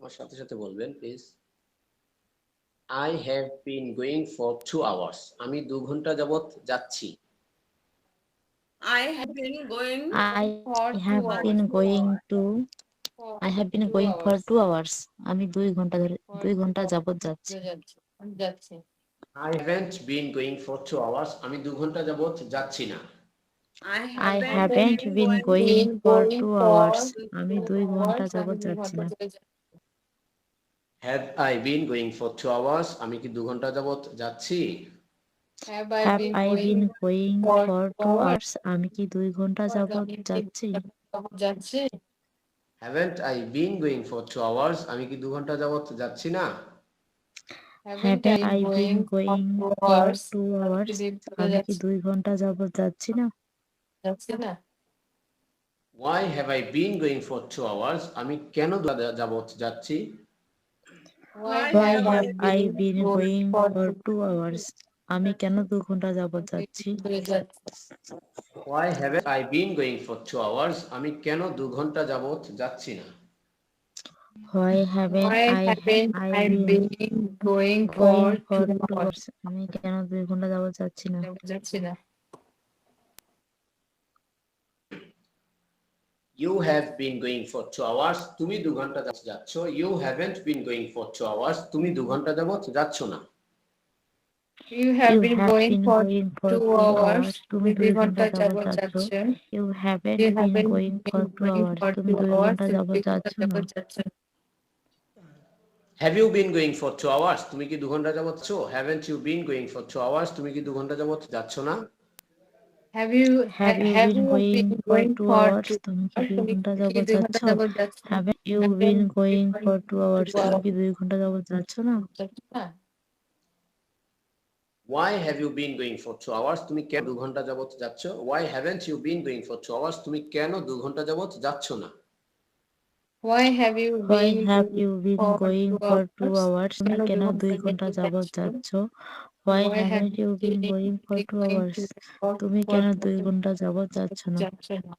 আমার সাথে সাথে বলবেন please. I have been going for 2 hours. আমি 2 ঘন্টা যাবত যাচ্ছি। I have been going I for have 2 been hours. going to I have been Two going for hours. 2 hours. আমি 2 ঘন্টা ধরে For 2 ঘন্টা 2 যাবত hours. যাচ্ছি। যাচ্ছি। I haven't been going for 2 hours. আমি 2 ঘন্টা যাবত যাচ্ছি না। I I haven't haven't been been going going for 2 hours. for আমি 2 2 ঘন্টা hours. যাবত যাচ্ছি না। Have I been going for 2 hours? আমি কি 2 ঘন্টা যাবত যাচ্ছি? Have I Have been I been going going for for 2 2 hours? hours? আমি কি 2 ঘন্টা যাবত যাচ্ছি? যাচ্ছি। Haven't I been going for 2 hours? আমি কি 2 ঘন্টা যাবত যাচ্ছি না? Haven't Haven't I I been going going for 2 for hours? 2 hours? আমি কি 2 ঘন্টা যাবত যাচ্ছি না? যাচ্ছি না। Why have I been going for 2 hours? আমি কেন যাবত যাচ্ছি? Why Why have I have I been been going going for for 2 hours? আমি কেন 2 ঘন্টা যাবত যাচ্ছি? Why haven't I been going for 2 hours? আমি কেন 2 ঘন্টা যাবত যাচ্ছি না? Why haven't Why I haven't I I been been going going for for 2 2 hours? hours? আমি কেন 2 ঘন্টা যাবত যাচ্ছি না? যাচ্ছি না। You have been going for 2 hours. তুমি 2 ঘন্টা যাচ্ছ। You haven't been going for 2 hours. তুমি 2 ঘন্টা যাবত যাচ্ছ না। You have You been have going been for going for 2 2 hours. hours. তুমি তুমি 2 2 ঘন্টা ঘন্টা যাবত যাবত যাচ্ছ। যাচ্ছেন। You haven't You been haven't going for been 2 going hours. for তুমি 2 2 hours. ঘন্টা তুমি যাবত 2 ঘন্টা যাচ্ছ না। যাবত যাচ্ছেন। Have you been going for 2 hours? তুমি কি 2 ঘন্টা যাবত যাচ্ছ? Haven't you been going for 2 hours? তুমি কি 2 ঘন্টা যাবত যাচ্ছ না? Have you Have you have been you going been for going 2 for hours? 2 তুমি কি hours? 2 তুমি ঘন্টা কি যাবত 2 যাচ্ছ? ঘন্টা যাবত যাচ্ছেন? Haven't you Haven't been you going been for going 2 for hours? 2 তুমি hours? কি 2 ঘন্টা যাবত যাচ্ছ না? Why have you been going for 2 hours? তুমি কেন 2 ঘন্টা যাবত যাচ্ছ? Why haven't you been going for 2 hours? তুমি কেন 2 ঘন্টা যাবত যাচ্ছ না? Why have you Why been have going you been for going 2 for 2 hours? hours? তুমি কেন 2 কেন ঘন্টা 2 ঘন্টা যাবত যাবত যাচ্ছ? যাচ্ছ? Why Why have haven't you you been been going for 2 going hours? to for তুমি for কেন 2 2 ঘন্টা যাবত যাচ্ছ না? যাচ্ছ না?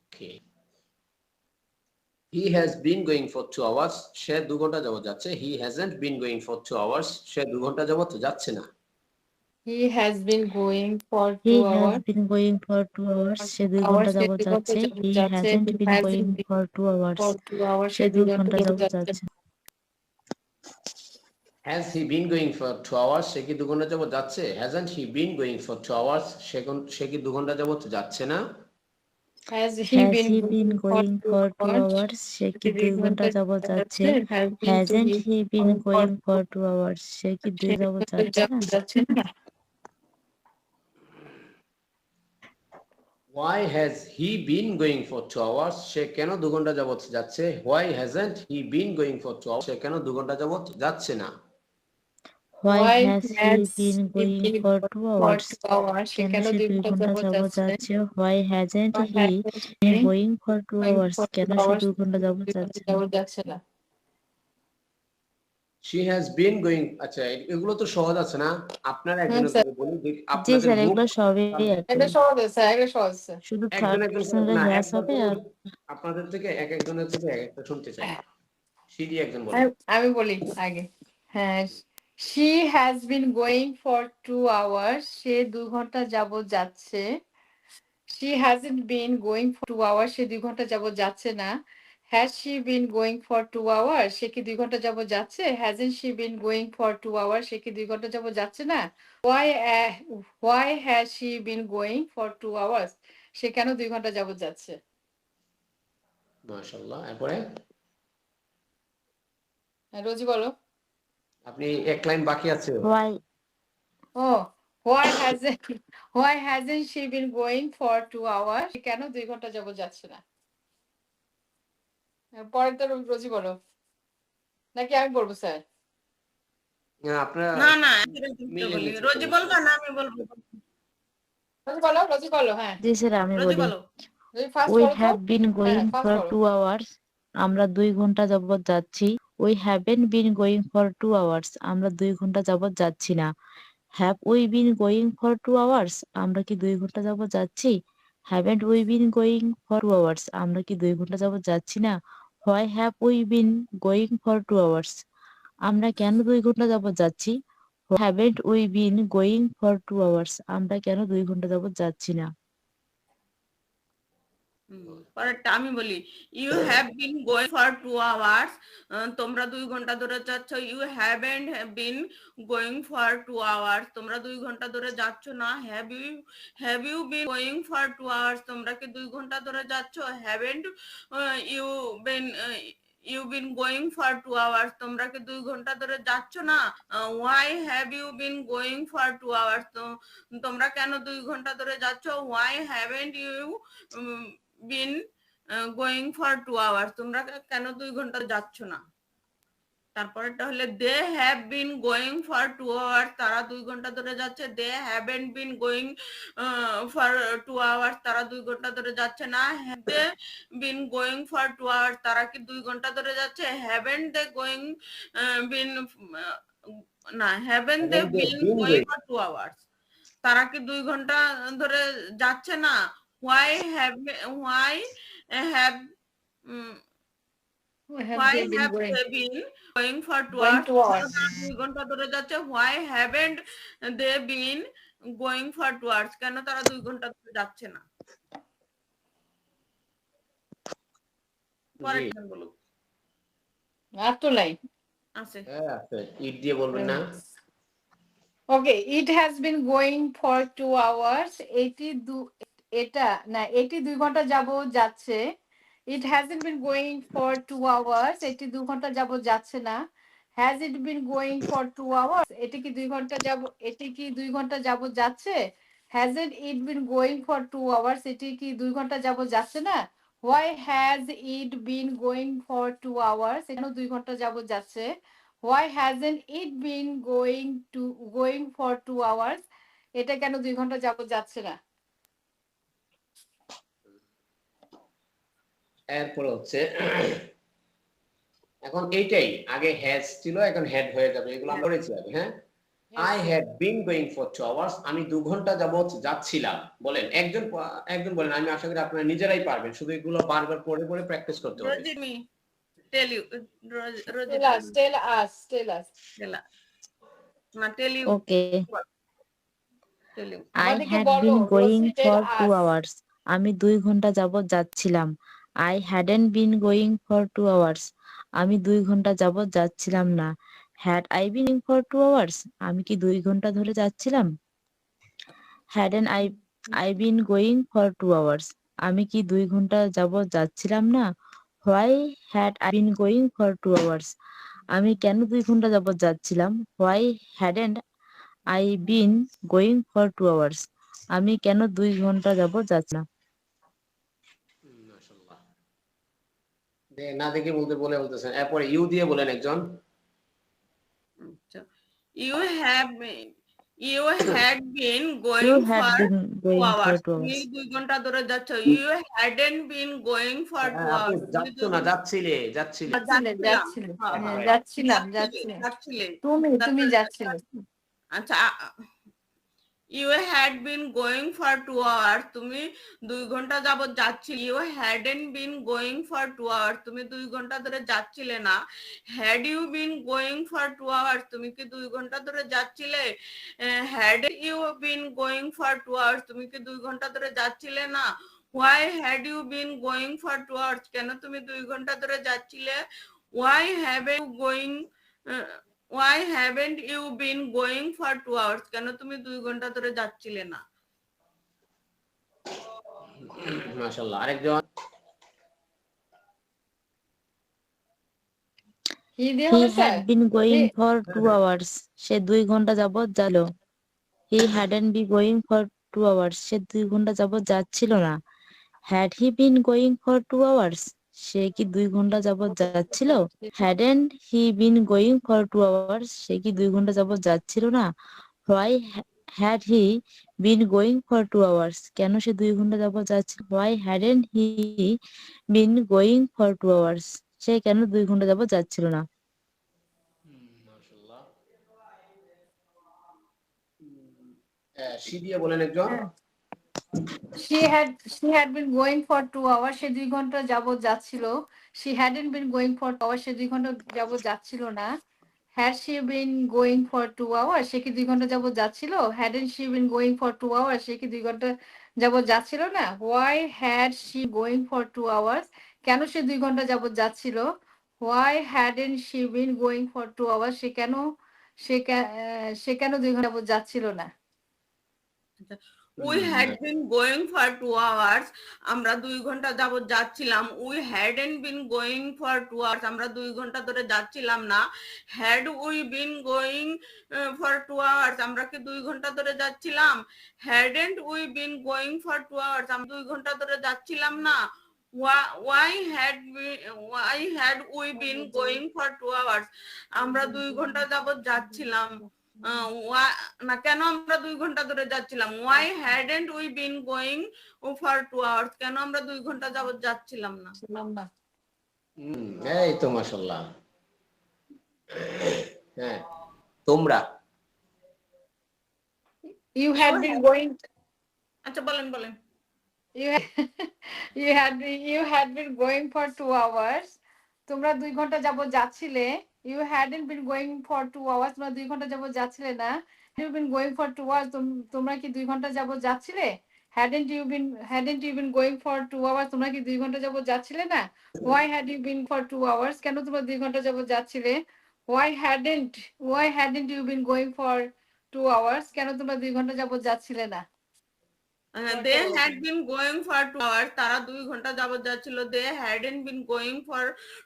Okay. He has been going for 2 hours. সে 2 ঘন্টা যাবত যাচ্ছে। He hasn't been going for 2 hours. সে 2 ঘন্টা যাবত যাচ্ছে না। He has been going for He 2 has hours. been going for 2 hours. Say 2 hours ঘন্টা সে যাবত 2 ঘন্টা যাচ্ছে। যাবত He যাচ্ছে। hasn't He been hasn't going been for 2 hours. for 2 hours সে সে 2 2 ঘন্টা ঘন্টা যাবত যাবত যাচ্ছে। যাচ্ছে। Has he been going for 2 hours? সে কি 2 ঘন্টা যাবত যাচ্ছে? Hasn't he been going for 2 hours? সে কি 2 ঘন্টা যাবত যাচ্ছে না? Has he Has been he been going for going 2 for 2 hours? hours? সে কি সে 2 2 ঘন্টা ঘন্টা যাবত যাচ্ছে। যাচ্ছে? Hasn't he been going going for 2 hours? সে কি 2 যাবত যাচ্ছে না? যাচ্ছে না? Why has he been going for 2 hours? সে কেন 2 ঘন্টা যাবত যাচ্ছে? Why hasn't he been going for 2 hours? সে কেন 2 ঘন্টা যাবত যাচ্ছে না? Why Why has he has been he going been for going 2 for hours? 2 hours? সে কেন কেন সে 2 2 ঘন্টা ঘন্টা যাবত যাবত যাচ্ছে? যাচ্ছে? Why hasn't Why he hasn't been he going for 2 going hours? for 2 কেন সে hours? 2 ঘন্টা যাবত 2 ঘন্টা যাচ্ছে না? যাবত যাচ্ছে না? She has been going আচ্ছা এগুলো তো সহজ আছে না? আপনারা একজনের স্যার। করে বলি জি আপনাদের স্যার, গ্রুপ এগুলো সবই একই। এটা সহজ আছে, এটা সহজ আছে। শুধু একজন থার্ড একজন করে পার্সনের না ইয়াস একবার হবে করে আর আপনাদের থেকে একজনের থেকে এক একটা শুনতে চাই। সিডি একজন বলেন। আমি বলি আগে। হ্যাঁ, she has been going for 2 hours. সে 2 ঘন্টা যাবত যাচ্ছে। She hasn't been going for 2 hours. সে 2 ঘন্টা যাবত যাচ্ছে না। Has she been going for 2 hours? সে কি 2 ঘন্টা যাবত যাচ্ছে? Hasn't she been going for 2 hours? সে কি 2 ঘন্টা যাবত যাচ্ছে না? Why has she been going for 2 hours? সে কেন 2 ঘন্টা যাবত যাচ্ছে? মাশাআল্লাহ। এরপরে রোজি বলো। আপনি এক লাইন বাকি আছে। why Oh, why hasn't she been going for 2 hours? সে কেন 2 ঘন্টা যাবত যাচ্ছে না? পরেরটা রোজি বলো। নাকি আমি বলবো স্যার? আপনারা না না আমি বলি রোজি বলবা না আমি বলবো রোজি বলো হ্যাঁ জি স্যার আমি রোজি বলি। বলো রোজি ফার্স্ট We বলো তো। have been হ্যাঁ going ফার্স্ট for বলো। 2 hours. আমরা 2 ঘন্টা যাবত যাচ্ছি। We haven't been going for 2 hours. আমরা 2 ঘন্টা যাবত যাচ্ছি না। Have we been going for 2 hours? আমরা কি 2 ঘন্টা যাবত যাচ্ছি? Haven't we been going for 2 hours? আমরা কি 2 ঘন্টা যাবত যাচ্ছি না? Why have we been going for 2 hours? আমরা কেন 2 ঘন্টা যাবত যাচ্ছি? Why haven't we been going for 2 hours? আমরা কেন 2 ঘন্টা যাবত যাচ্ছি না? পরেরটা আমি বলি you have been going for 2 hours তোমরা 2 ঘন্টা ধরে যাচ্ছ you haven't been going for 2 hours তোমরা 2 ঘন্টা ধরে যাচ্ছ না have you been going for 2 hours তোমরা কি 2 ঘন্টা ধরে যাচ্ছ haven't you been you been going for 2 hours তোমরা কি 2 ঘন্টা ধরে যাচ্ছ না why have you been going for 2 hours তোমরা কেন 2 ঘন্টা ধরে যাচ্ছ why haven't you been going for 2 hours তোমরা কেন 2 ঘন্টা যাচ্ছ না তারপরেটা হলে they have been going for 2 hours তারা 2 ঘন্টা ধরে যাচ্ছে they haven't been going for 2 hours তারা 2 ঘন্টা ধরে যাচ্ছে না have they been going for 2 hours তারা কি 2 ঘন্টা ধরে যাচ্ছে হ্যাভেন্ট দে গোয়িং বিন না haven't they been going for 2 hours তারা কি 2 ঘন্টা ধরে যাচ্ছে না why have why have why they been have going? they been going for 2 Going hours 2 hours. তারা 2 ঘন্টা ধরে যাচ্ছে why haven't they been going for 2 hours কেন তারা 2 ঘন্টা ধরে যাচ্ছে না পরেরটা বলো After line. আছে হ্যাঁ ইট দিয়ে বলবেন না Okay, it has been going for 2 hours. এটি 2 ঘন্টা যাবত যাচ্ছে। It hasn't been going for 2 hours. এটি 2 ঘন্টা যাবত যাচ্ছে না। Has it been going for 2 hours? এটি কি 2 ঘন্টা যাবত যাচ্ছে? Hasn't it been going for 2 hours? এটি কি 2 ঘন্টা যাবত যাচ্ছে না? Why has it been going for 2 hours? কেন 2 ঘন্টা যাবত যাচ্ছে? Why hasn't it been going for 2 hours? এটা কেন 2 ঘন্টা যাবত যাচ্ছে না? এরপর হচ্ছে এখন এইটাই আগে হ্যাজ ছিল এখন হেড হয়ে যাবে এগুলো আমরা করেছি আগে হ্যাঁ I have been going for 2 hours আমি 2 ঘন্টা যাবত যাচ্ছিলাম বলেন একজন বলেন আমি আশা করি আপনারা নিজেরাই পারবেন শুধু এগুলো বারবার পড়ে পড়ে প্র্যাকটিস করতে হবে রোজিমি tell you Tell us. না tell you Okay. tell you I আমাদেরকে had বলো, been going Rosie, tell for 2 us. hours. আমি 2 ঘন্টা যাবত যাচ্ছিলাম। I hadn't been going for 2 hours. আমি 2 ঘন্টা যাবত যাচ্ছিলাম না। Had I been going for 2 hours? আমি কি 2 ঘন্টা ধরে যাচ্ছিলাম? Hadn't I been going for 2 hours? আমি কি 2 ঘন্টা যাবত যাচ্ছিলাম না? Why had I been going for 2 hours? আমি কেন 2 ঘন্টা যাবত যাচ্ছিলাম? Why hadn't I been going for 2 hours? আমি কেন 2 ঘন্টা যাবত যাচ্ছি না? মাশাআল্লাহ না দেখে বলতেছেন এরপর ইউ দিয়ে বলেন একজন you have been you had been You going had for been 2 going for hours 2 তুমি hours. 2 ঘন্টা ধরে যাচ্ছ you hadn't been going for 2 আপনি hours তুমি যাচ্ছ না যাচ্ছিলে যাচ্ছিলে। তুমি যাচ্ছিলে। আচ্ছা you had been going for 2 hours তুমি 2 ঘন্টা যাবত যাচ্ছিলে you hadn't been going for 2 hours তুমি 2 ঘন্টা ধরে যাচ্ছিলে না had you been going for 2 hours তুমি কি 2 ঘন্টা ধরে যাচ্ছিলে had you been going for 2 hours তুমি কি 2 ঘন্টা ধরে যাচ্ছিলে না why had you been going for 2 hours কেন তুমি 2 ঘন্টা ধরে যাচ্ছিলে why haven't you been going for 2 hours কেন তুমি 2 ঘন্টা ধরে যাচ্ছিলে না মাশাআল্লাহ আরেকজন He had been going for 2 hours. সে 2 ঘন্টা যাবত গেল। He hadn't been going for 2 hours. সে 2 ঘন্টা যাবত যাচ্ছিল না। Had he been going for 2 hours? সে কি 2 ঘন্টা যাবত যাচ্ছিল? Hadn't he been going for 2 hours? সে কি 2 ঘন্টা যাবত যাচ্ছিল না? Why had he been going for 2 hours? কেন সে 2 ঘন্টা যাবত যাচ্ছিল? Why hadn't he been going for 2 hours? সে কেন 2 ঘন্টা যাবত যাচ্ছিল না? মাশাআল্লাহ সি দিয়ে বলেন একজন She had been going for 2 hours. সে 2 ঘন্টা যাবত যাচ্ছিল। she hadn't been going for 2 hours, সে 2 ঘন্টা যাবত যাচ্ছিল না। Had she been going for 2 hours, সে কি 2 ঘন্টা যাবত যাচ্ছিল? Hadn't she been going for 2 hours, সে কি 2 ঘন্টা যাবত যাচ্ছিল না? Why had she going for 2 hours, কেন সে 2 ঘন্টা যাবত যাচ্ছিল? Why hadn't she been going for 2 hours, সে কেন 2 ঘন্টা যাবত যাচ্ছিল না? We had been going for 2 hours, আমরা 2 ঘন্টা যাবত যাচ্ছিলাম। We hadn't been going for 2 hours, আমরা 2 ঘন্টা ধরে যাচ্ছিলাম না। Had we been going for 2 hours, আমরা কি 2 ঘন্টা ধরে যাচ্ছিলাম? Hadn't we been going for 2 hours, আমরা 2 ঘন্টা ধরে যাচ্ছিলাম না। Why had we been going for 2 hours, আমরা 2 ঘন্টা যাবত যাচ্ছিলাম না, কেন আমরা 2 ঘন্টা ধরে যাচ্ছিলাম? Why hadn't we been going for 2 hours, কেন আমরা 2 ঘন্টা যাবত যাচ্ছিলাম না? এই তো মাশাআল্লাহ। হ্যাঁ, তোমরা You had been going, আচ্ছা বলেন বলেন। you had been going for 2 hours, তোমরা 2 ঘন্টা যাবত যাচ্ছিলে। You hadn't been going for 2 hours, তোমরা 2 ঘন্টা যাবত যাচ্ছিলে না। You been going for 2 hours, তোমরা কি 2 ঘন্টা যাবত যাচ্ছিলে? Hadn't you been going for 2 hours, তোমরা কি 2 ঘন্টা যাবত যাচ্ছিলে না? Why had you been for 2 hours, কেন তোমরা 2 ঘন্টা যাবত যাচ্ছিলে? Why hadn't you been going for 2 hours, কেন তোমরা 2 ঘন্টা যাবত যাচ্ছিলে না? They had been going for 2 hours, তারা 2 ঘন্টা যাবত যাচ্ছিল। They hadn't been going for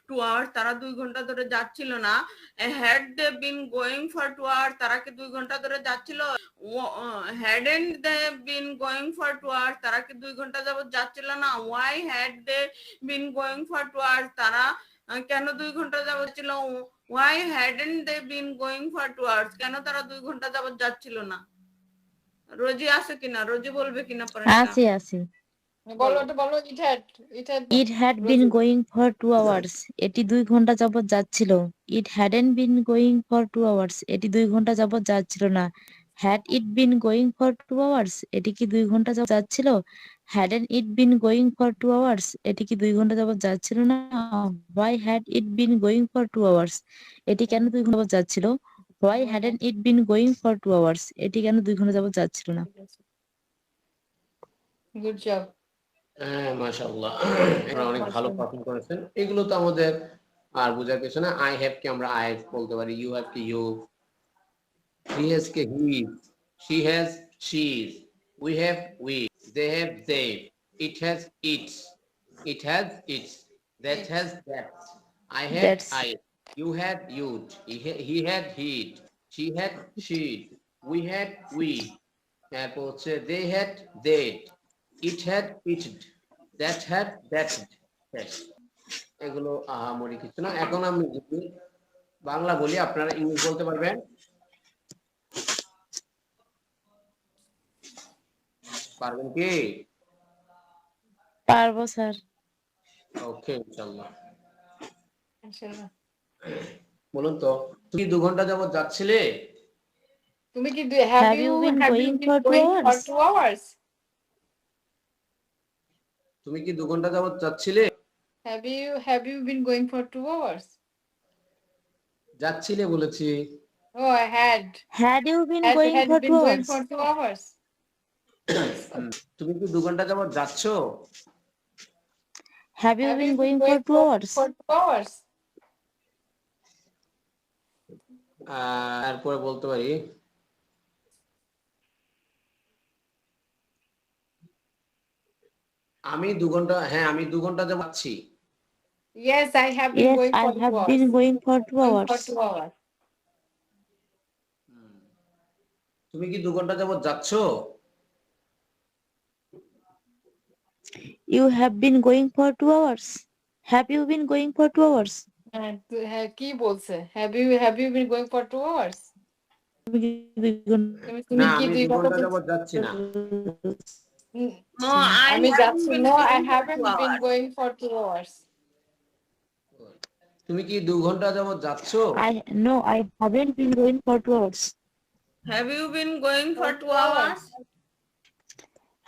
2 hours, তারা 2 ঘন্টা ধরে যাচ্ছিল না। Had they been going for 2 hours, তারা কি 2 ঘন্টা ধরে যাচ্ছিল? Hadn't they been going for 2 hours, তারা কি 2 ঘন্টা যাবত যাচ্ছিল না? Why had they been going for 2 hours, তারা কেন 2 ঘন্টা যাবত ছিল? Why hadn't they been going for 2 hours, কেন তারা 2 ঘন্টা যাবত যাচ্ছিল না? রোজি আছে কিনা? রোজি বলবে কিনা পরে? আছে। বলো, It had been going for 2 hours, এটি 2 ঘন্টা যাবত যাচ্ছিল। It hadn't been going for 2 hours, এটি 2 ঘন্টা যাবত যাচ্ছিল না। Had it been going for 2 hours, এটি কি 2 ঘন্টা যাবত যাচ্ছিল? Hadn't it been going for 2 hours, এটি কি 2 ঘন্টা যাবত যাচ্ছিল না? Why had it been going for 2 hours, এটি কেন 2 ঘন্টা যাবত যাচ্ছিল? Why hadn't it been going for 2 hours, এটি কেন 2 ঘন্টা যাবত যাচ্ছিল না? Good job. হ্যাঁ মাশাআল্লাহ, আপনারা অনেক ভালো পারফর্ম করেছেন। এগুলো তো আমাদের আর বোঝার কিছু না। আই হ্যাভ কে আমরা আই বলতে পারি, ইউ হ্যাভ কে ইউ, হি হ্যাজ কে he, she has she's, we have we, they have they, it has it's, it has it's, that has that, I have That's I, you had you'd, he had he'd, she had she'd, we had we'd, তারপর হচ্ছে they had they'd, it had it'd, that had that'd। এগুলো আহামরি কিছু না। এখন আমি যদি বাংলা বলি, আপনারা ইংলিশ বলতে পারবেন? পারবেন কি? পারবো স্যার। ওকে ইনশাআল্লাহ। ইনশাআল্লাহ। বলুন তো, তুমি 2 ঘন্টা যাবত যাচ্ছিলে? তুমি কি have you been going for 2 hours? তুমি কি 2 ঘন্টা যাবত যাচ্ছিলে? Have you been going for 2 hours? যাচ্ছিলে বলেছি। Oh, I had. Had you been going Had for been 2 going hours? for 2 hours. তুমি কি 2 ঘন্টা যাবত যাচ্ছো? Have you been going for 2 hours? For 2 hours. তারপরে বলতে পারি আমি 2 ঘন্টা, হ্যাঁ আমি 2 ঘন্টা যাবত যাচ্ছি। Yes, I have been Yes, going I for 2 have hours. been going for 2 Going hours. for 2 hours. তুমি কি 2 ঘন্টা যাবত যাচ্ছো? You have been going for 2 hours. Have you been going for 2 hours? কি বলছে? Have you been going for 2 hours? তুমি কি 2 না, কি আমি 2 2 ঘন্টা ঘন্টা যাবত যাচ্ছি না। No, আমি যাচ্ছি। been No, I going for haven't 2 been hours. going for 2 hours. তুমি কি 2 ঘন্টা যাবত যাচ্ছো? No, I haven't been going for 2 hours. Have you been going for 2 hours?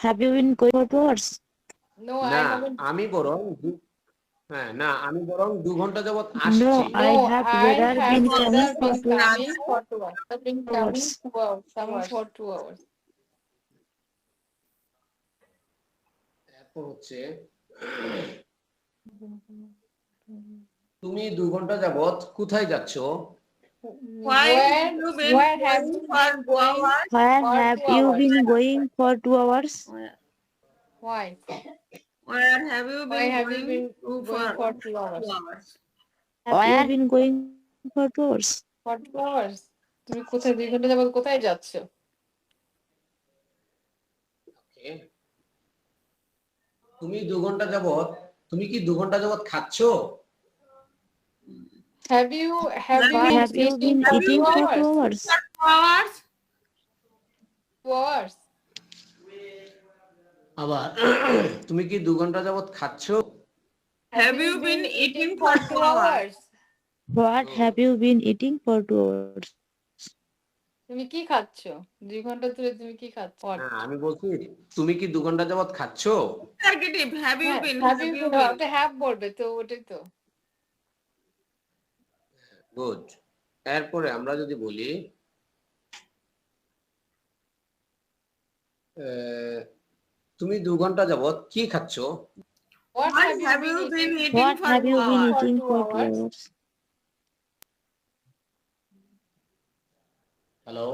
Have you been going for 2 hours? No, I না, haven't. আমি বরং হ্যাঁ না, আমি বরং 2 ঘন্টা যাবত No, আসছি। I No, have I rather have been rather coming for been 2 coming for 2 hours. I've been coming hours. 2 hours, coming for 2 hours. এরপর হচ্ছে তুমি 2 ঘন্টা যাবত কোথায় যাচ্ছ? Why have you been Where have going you for been 2 going? hours? Where For have 2 you hours. been going for 2 hours? Why? Where have you Why been have you going been to going for 2 2 hours? hours? Have you been going for 2 hours? For 2 hours? তুমি কোথায় 2 ঘন্টা যাবত কোথায় যাচ্ছ? ওকে। তুমি 2 ঘন্টা যাবত, তুমি কি 2 ঘন্টা যাবত খাচ্ছ? Have you What been have you been for eating 2 for 2 hours? hours? For 2 hours? 2 hours. আবার তুমি কি 2 ঘন্টা যাবত খাচ্ছ? Have you been eating for 2 hours? What have you been eating for 2 hours? তুমি কি খাচ্ছ? 2 ঘন্টা ধরে তুমি কি খাচ্ছ? What? হ্যাঁ, আমি বলছি তুমি কি 2 ঘন্টা যাবত খাচ্ছ? Negative. Have you হ্যাঁ, been? have Have you you been? been? ওটা have বলবে তো ওটাই তো। গুড। এরপরে আমরা যদি বলি তুমি 2 ঘন্টা যাবত কি খাচ্ছ? What What have have you you been been eating? eating What for have 2 you been hours? eating For for 2 2 hours? hours? Hello?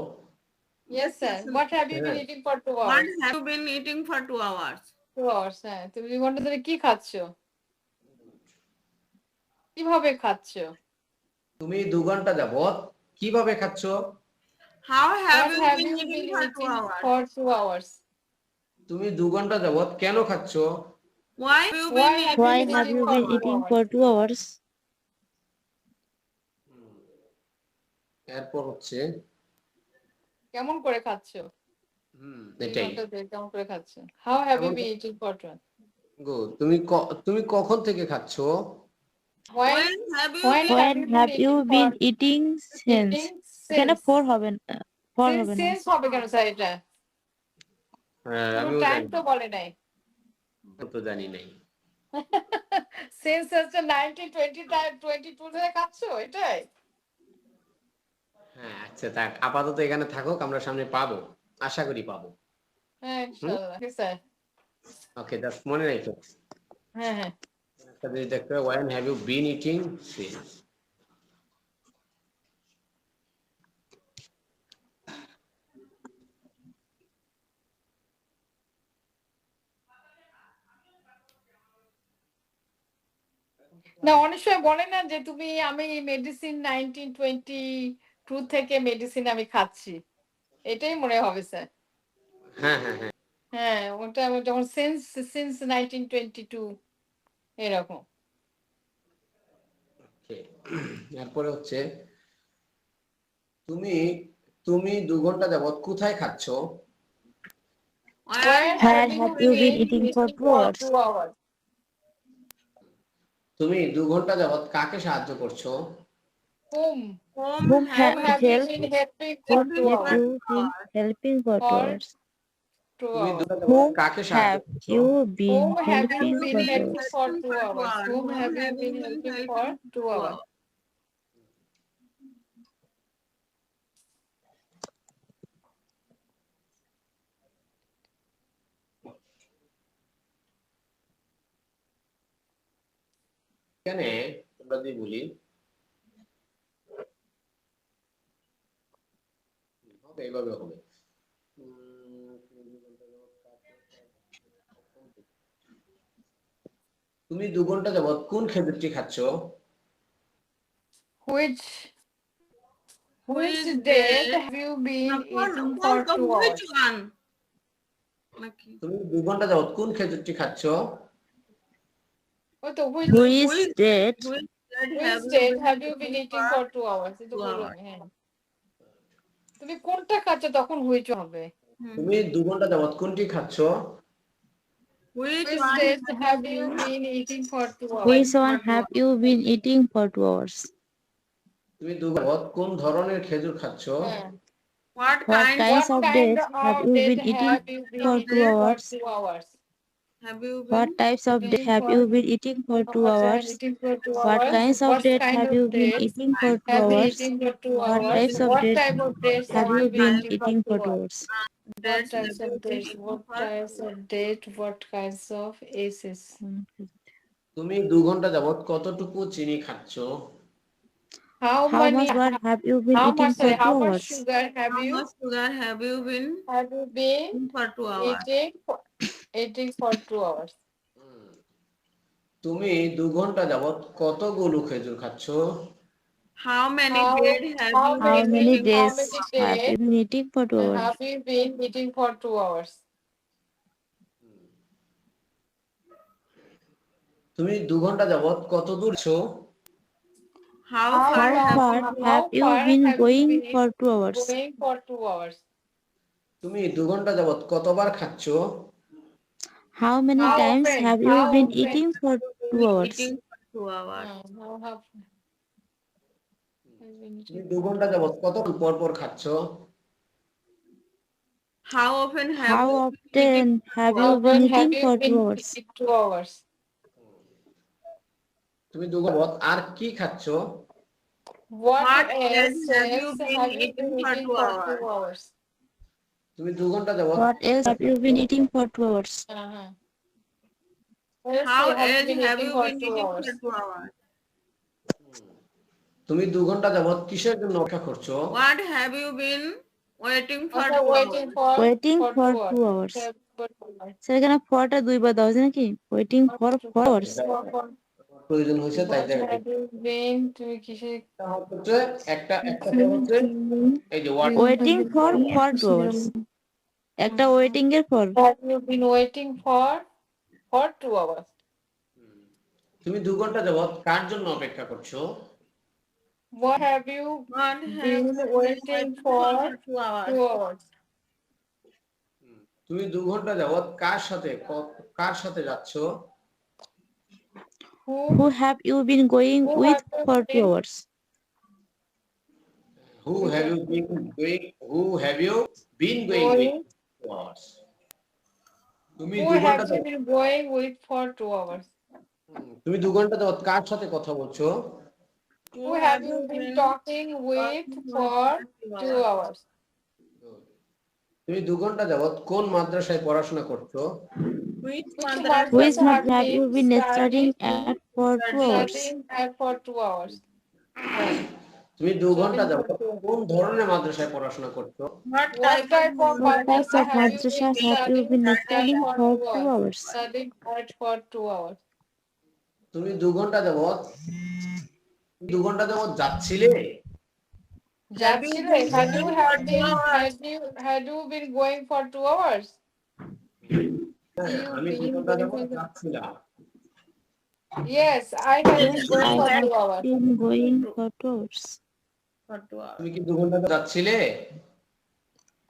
Yes, sir. What have you been হ্যাঁ, eating for 2 What hours? have you been eating for 2 hours? 2 hours, হ্যাঁ। তুমি 2 ঘন্টা ধরে কি খাচ্ছ? কিভাবে খাচ্ছ? তুমি 2 ঘন্টা যাবত কিভাবে খাচ্ছ? How have What you have been you eating been for 2 eating hours? for 2 hours? তুমি 2 ঘন্টা যাবত কেন খাচ্ছ? Why have you Why been have Why eating for have 2 you 2 been hours? eating hours? for 2 hours? এরপর হচ্ছে কেমন করে খাচ্ছ? 2 এটাই। ঘন্টা ধরে কেমন করে খাচ্ছ? How have you কেমন been eating for 2 hours? Good. তুমি কখন থেকে খাচ্ছ? When When have you when been have When you been have you eating been for eating since? eating এখানে since? 4 হবে না, 4 হবে না। Since হবে কেন স্যার এটা? হ্যাঁ, কোনো আমিও টাইম জানি তো বলে নাই। তো জানি নাই। Since হচ্ছে 1922 ধরে খাচ্ছ এটাই? হ্যাঁ, আচ্ছা থাক। আপাতত এখানে থাকুক, আমরা সামনে পাবো। আশা করি পাবো। হ্যাঁ, ইনশাআল্লাহ। ঠিক স্যার। ওকে, জাস্ট মনে রাখো। হ্যাঁ, হ্যাঁ। একটা জিনিস দেখতে হবে, when have you been eating since? না অনেক সময় বলে না যে তুমি আমি মেডিসিন 1922 থেকে মেডিসিন আমি খাচ্ছি। এটাই মনে হবে স্যার। হ্যাঁ, হ্যাঁ, হ্যাঁ। হ্যাঁ, ওটা যেমন since 1922 এরকম। ওকে। এরপরে হচ্ছে তুমি তুমি 2 ঘন্টা যাবত কোথায় খাচ্ছ? Where Where Where have you have you been been eating for 2 for hours? 2 hours? তুমি 2 ঘন্টা যাবত কাকে সাহায্য করছো? Whom whom Whom have whom you have you help been helping for whom 2 have hours? you been helping for 2 For hours? 2 তুমি 2 hours. ঘন্টা যাবত Whom কাকে সাহায্য have করছো? you been Whom have you helping been for 2 helping hours? for helping 2 for 2 hours? hours? Whom Whom have you have been you been helping helping for for 2 2 hours? hours? এখানে আমরা যদি বলি হবে, এইভাবে হবে। তুমি 2 ঘন্টা যাবত কোন খেজুরটি খাচ্ছ? Which Which date day? have you been eating Which for 2 hours? one? নাকি? তুমি 2 ঘন্টা যাবত কোন খেজুরটি খাচ্ছ? ওই তো Which date Which date which have you date been have you been eating eating for for 2 hours? এটা 2 বললাম hours? হ্যাঁ। তুমি কোনটা খাচ্ছ তখন হুইচ হবে। তুমি 2 ঘন্টা যাবত কোনটি খাচ্ছ? Which Which one date have have you you been eating for 2 hours? which one have you been eating for 2 hours? তুমি 2 যাবত কোন ধরনের খেজুর খাচ্ছ? হ্যাঁ। What What kind kinds What of kind dates of have you date been eating have you been for 2 eating for hours? 2 hours? have you What been types of date Eating have for you been eating for 2 hours and hours? eating for 2 What hours? kinds of What date kind have of you been dates eating for 2 have been hours? eating for 2 What hours? types of What date type of dates have have you you been been eating for eating 2 for 2 hours? hours? What dates types have of you been dates? eating What for types of date? What kinds of aces? তুমি 2 ঘন্টা যাবত কতটুকু চিনি খাচ্ছ? How How many? much water have you been How eating much? for Sorry, 2 how much hours? sugar how much sugar have you been have you been eating for 2 hours? eating for 2 hours? তুমি 2 ঘন্টা যাবত কতগুলো খেজুর খাচ্ছ? How many How days have how you How been many eating how days many have you days been eating for 2 hours? have you been eating for 2 hours? তুমি 2 ঘন্টা যাবত কত দূর ছো? how How far How have far you been have you far been have you going been for 2 hours? going for 2 hours? তুমি 2 ঘন্টা যাবত কতবার খাচ্ছ? How many How times often? have you How been often? eating for 2 hours? eating for 2 hours? How often have you been তুমি eating 2 for 2 ঘন্টা hours? যাবত কতক্ষণ পর পর খাচ্ছ? How often have How you been eating often for have 2 you hours? been When have eating you for 2 been hours? eating 2 hours? তুমি 2 ঘন্টা যাবত আর কি খাচ্ছ? What What else else have you been have you eating been for eating 2 for hours? 2 hours? তুমি 2 ঘন্টা যাবত What else have you been eating for 2 hours? Uh-huh. What else How have you else been have eating you for been 2 eating hours? for 2 hours? তুমি 2 ঘন্টা যাবত কিসের জন্য অপেক্ষা করছো? What have you been waiting for Also 2 waiting hours? for Waiting for 2 hours. 2 hours. For 2 hours. Sir এখানে ফরটা দুইবার দেওয়া আছে নাকি? Waiting for 4 hours. প্রয়োজন হয়েছে তাই What জায়গায় have you been তুমি কিসে হচ্ছে একটা একটা পদ হচ্ছে এই যে ওয়ার্ড ওয়েটিং ফর 2 hours. একটা ওয়েটিং এর পর Have you been waiting for 2 hours? তুমি 2 ঘন্টা যাবত কার জন্য অপেক্ষা করছো? What have you What have been you been waiting waiting for 2 hours? 2 hours? তুমি 2 ঘন্টা যাবত কার সাথে যাচ্ছো? who have you been going Who with have you for 2 been hours? Who have you been going with going? 2 hours? তুমি Who 2 ঘন্টা have you been going with for 2 hours? তুমি 2 ঘন্টা যাবত কার সাথে কথা বলছো? Who have you been talking with for 2 hours? তুমি 2 ঘন্টা যাবত কোন মাদ্রাসায় পড়াশোনা করছো? Which Which madrasa Which madrasa month have you been studying at for 2 hours? studying at for 2 hours? তুমি 2 ঘন্টা Studying for যাবত 2 hours. কোন ধরনের মাদ্রাসায় পড়াশোনা করছো? What What type of What types madrasa of have you madrasa been have you studying been at studying for for 2 2 hours? hours? Studying at for 2 hours. তুমি 2 ঘন্টা যাচ্ছিলে? যাচ্ছিলে? Had you been going for 2 hours? হ্যাঁ, You আমি 2 been ঘন্টা going যাবত for যাচ্ছিলাম। Yes, I have Yes, been going I for have 2 hours. been going for 2 hours. for 2 hours? তুমি কি 2 ঘন্টা যাচ্ছিলে?